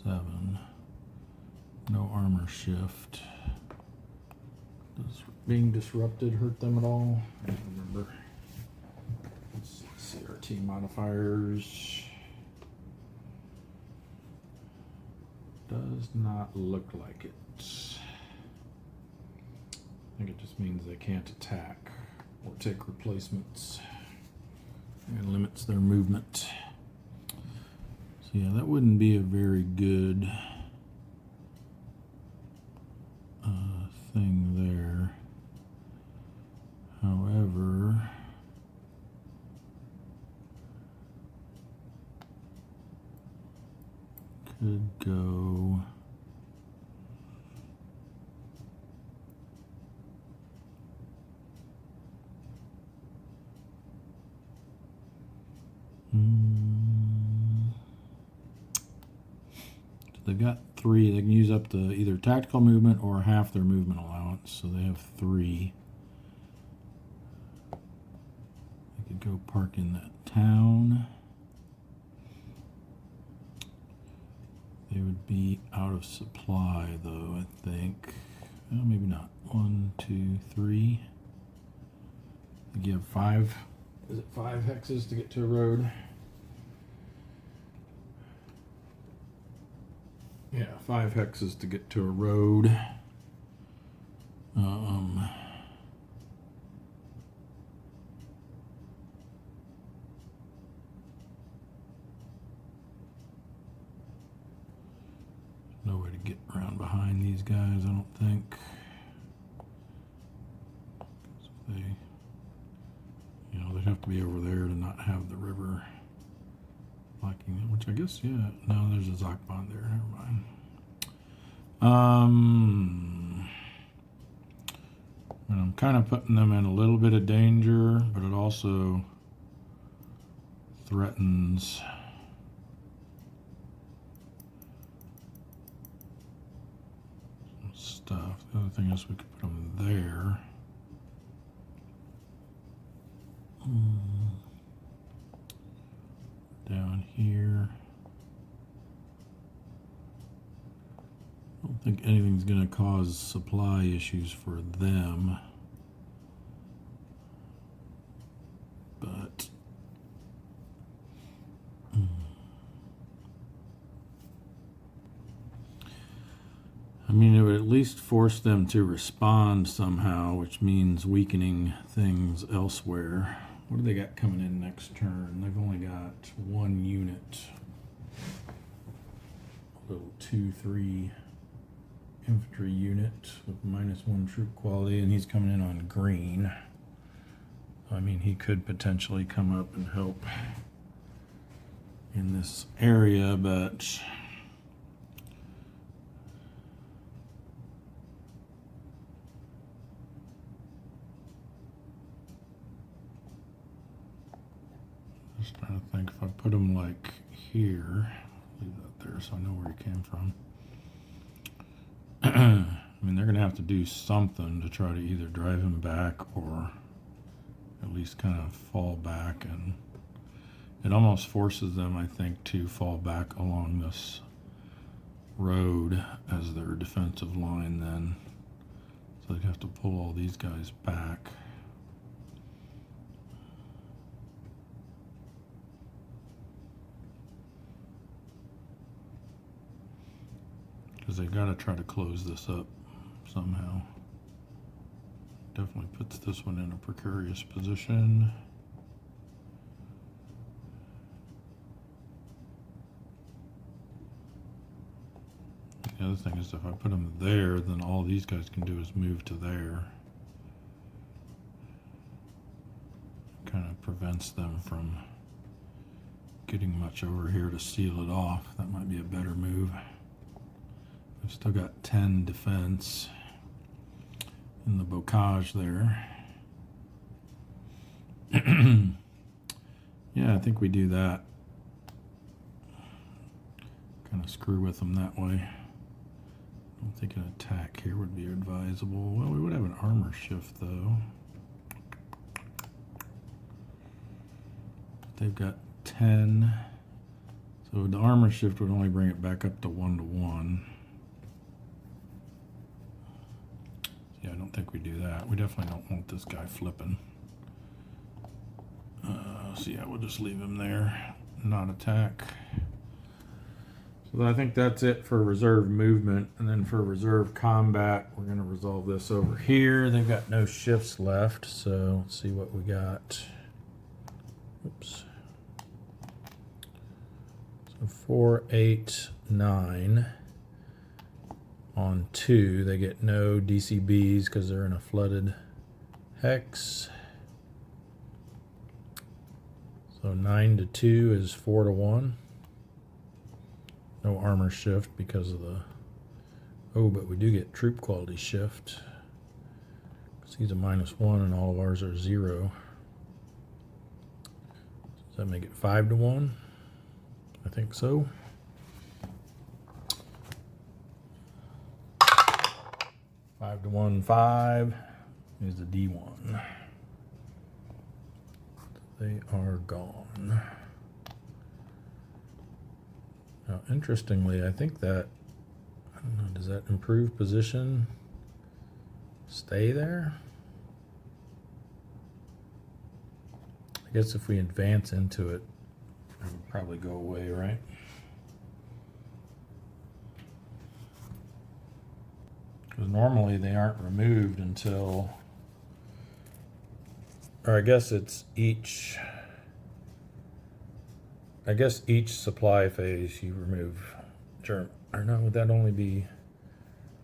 7. No armor shift. Does being disrupted hurt them at all? I don't remember. Let's see, CRT modifiers. Does not look like it. I think it just means they can't attack or take replacements, and limits their movement. So yeah, that wouldn't be a very good thing there. However, could go so they've got 3. They can use up to either tactical movement or half their movement allowance, so they have 3. They could go park in that town. They would be out of supply, though, I think. Well, maybe not. 1, 2, 3. I think you have 5. Is it 5 hexes to get to a road? Yeah, 5 hexes to get to a road. No way to get around behind these guys, I don't think. So they, they'd have to be over there to not have the river blocking it, which I guess, yeah. No, there's a Zachbond there. Never mind. And I'm kind of putting them in a little bit of danger, but it also threatens some stuff. The other thing is we could put them there. Down here. I don't think anything's going to cause supply issues for them. But I mean, it would at least force them to respond somehow, which means weakening things elsewhere. What do they got coming in next turn? They've only got 1 unit. A little 2-3 infantry unit with -1 troop quality, and he's coming in on green. I mean, he could potentially come up and help in this area, but just trying to think if I put him like here, leave that there, so I know where he came from. I mean, they're going to have to do something to try to either drive him back or at least kind of fall back, and it almost forces them, I think, to fall back along this road as their defensive line then. So they'd have to pull all these guys back. Because they got to try to close this up somehow. Definitely puts this one in a precarious position. The other thing is if I put them there, then all these guys can do is move to there. Kind of prevents them from getting much over here to seal it off. That might be a better move. I've still got 10 defense in the bocage there. Yeah, I think we do that. Kind of screw with them that way. I don't think an attack here would be advisable. Well, we would have an armor shift though. They've got 10. So the armor shift would only bring it back up to 1-to-1. Yeah, I don't think we do that. We definitely don't want this guy flipping. So yeah, we'll just leave him there, not attack. So I think that's it for reserve movement. And then for reserve combat, we're going to resolve this over here. They've got no shifts left, so let's see what we got. Oops. So 4, 8, 9. On 2, they get no DCBs because they're in a flooded hex. So 9-to-2 is 4-to-1. No armor shift because of the... Oh, but we do get troop quality shift. Because he's a -1 and all of ours are 0. Does that make it 5-to-1? I think so. 5-to-1, 5 is the D1. They are gone. Now, interestingly, I think that, I don't know, does that improve position stay there? I guess if we advance into it, it would probably go away, right? Because normally they aren't removed until, or I guess it's each supply phase you remove German. Or no, would that only be,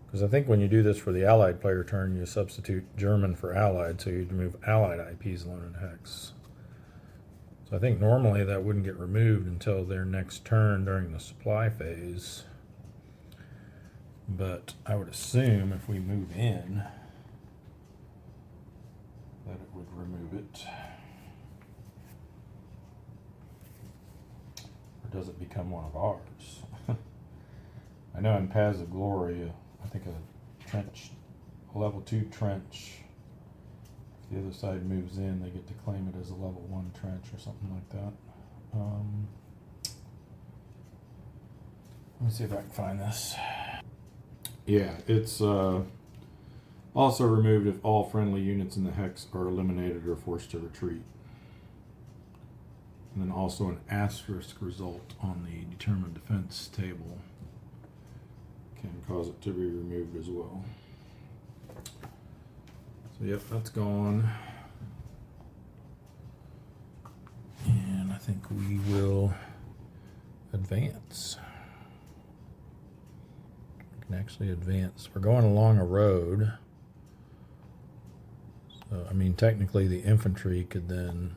because I think when you do this for the Allied player turn, you substitute German for Allied, so you'd remove Allied IPs alone in hex. So I think normally that wouldn't get removed until their next turn during the supply phase. But I would assume if we move in, that it would remove it. Or does it become one of ours? I know in Paths of Glory, I think a level 2 trench, if the other side moves in, they get to claim it as a level 1 trench or something like that. Let me see if I can find this. Yeah, it's also removed if all friendly units in the hex are eliminated or forced to retreat. And then also an asterisk result on the determined defense table can cause it to be removed as well. So yep, that's gone. And I think we will advance. We can actually advance. We're going along a road. So, I mean, technically the infantry could then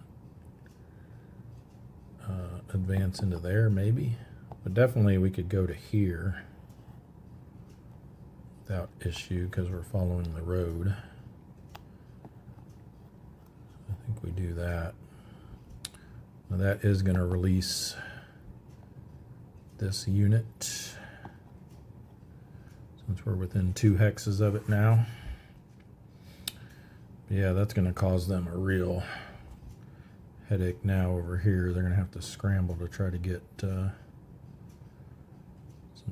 advance into there maybe. But definitely we could go to here without issue because we're following the road. I think we do that. Now that is going to release this unit, since we're within 2 hexes of it now. Yeah, that's going to cause them a real headache now over here. They're going to have to scramble to try to get some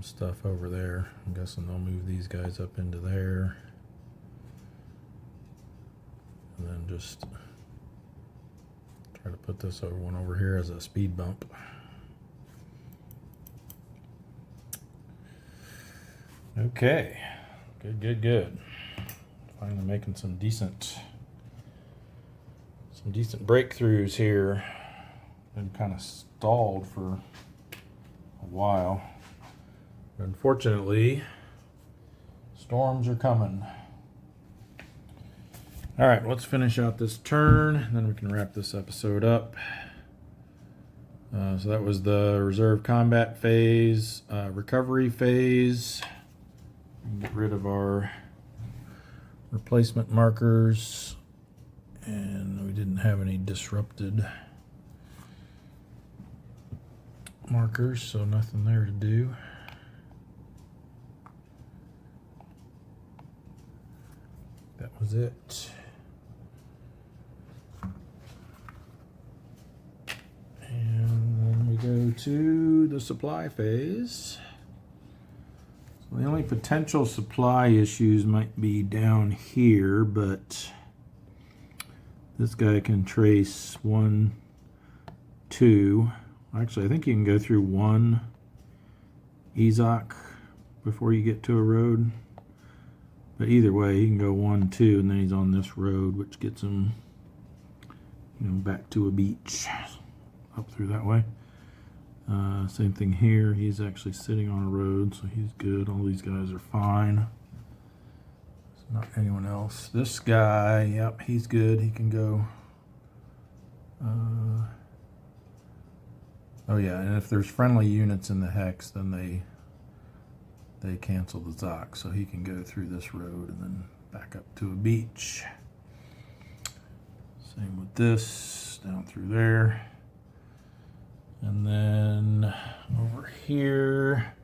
stuff over there. I'm guessing they'll move these guys up into there. And then just try to put this one over here as a speed bump. Okay, good. Finally making some decent breakthroughs here. Been kind of stalled for a while. But unfortunately, storms are coming. All right, let's finish out this turn, and then we can wrap this episode up. So that was the reserve combat phase, recovery phase. Get rid of our replacement markers, and we didn't have any disrupted markers, so nothing there to do. That was it. And then we go to the supply phase. So the only potential supply issues might be down here, but this guy can trace 1, 2. Actually, I think you can go through 1 Ezok before you get to a road. But either way, he can go 1, 2, and then he's on this road, which gets him, back to a beach, up through that way. Same thing here. He's actually sitting on a road, so he's good. All these guys are fine. It's not anyone else. This guy, yep, he's good. He can go. Oh yeah, and if there's friendly units in the hex, then they cancel the Zok, so he can go through this road and then back up to a beach. Same with this, down through there. And then over here,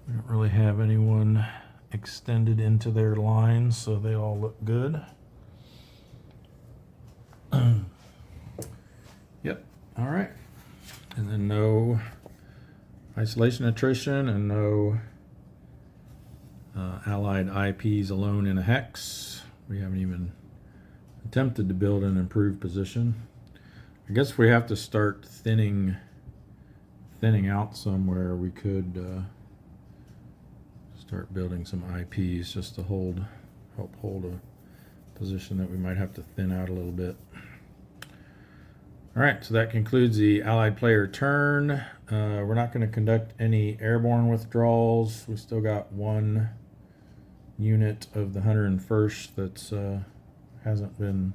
we don't really have anyone extended into their lines, so they all look good. Yep, all right. And then no isolation attrition and no allied IPs alone in a hex. We haven't even attempted to build an improved position. I guess we have to start thinning out somewhere. We could start building some IPs just to help hold a position that we might have to thin out a little bit. All right, so that concludes the allied player turn. We're not going to conduct any airborne withdrawals. We still got 1 unit of the 101st that's hasn't been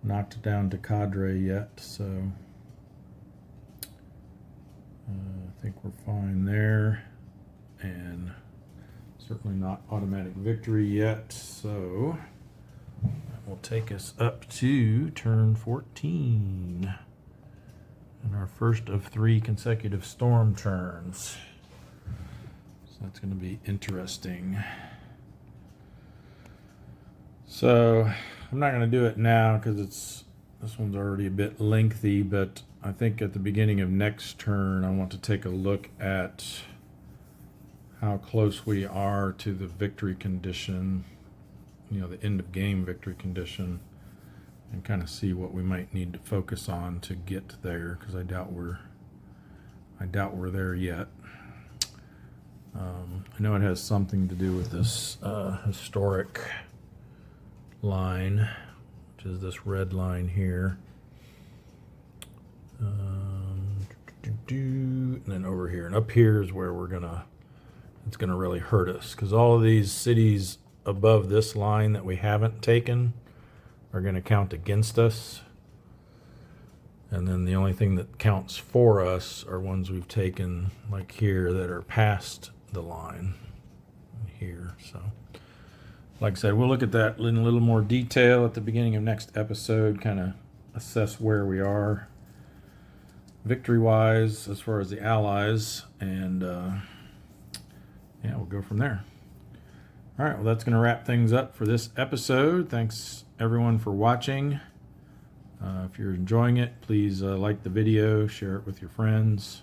knocked down to cadre yet, so I think we're fine there, and certainly not automatic victory yet, so that will take us up to turn 14 and our first of 3 consecutive storm turns. So that's going to be interesting. So I'm not going to do it now because this one's already a bit lengthy, but I think at the beginning of next turn I want to take a look at how close we are to the victory condition, the end of game victory condition, and kind of see what we might need to focus on to get there, because I doubt we're there yet. I know it has something to do with this historic line, which is this red line here. And then over here and up here is where it's gonna really hurt us, because all of these cities above this line that we haven't taken are gonna count against us, and then the only thing that counts for us are ones we've taken, like here, that are past the line here. So like I said, we'll look at that in a little more detail at the beginning of next episode, kind of assess where we are. victory-wise as far as the Allies, and yeah, we'll go from there. All right, well, that's going to wrap things up for this episode. Thanks, everyone, for watching. If you're enjoying it, please like the video, share it with your friends.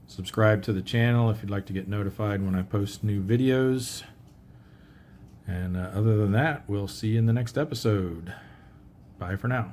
Subscribe to the channel if you'd like to get notified when I post new videos. And other than that, we'll see you in the next episode. Bye for now.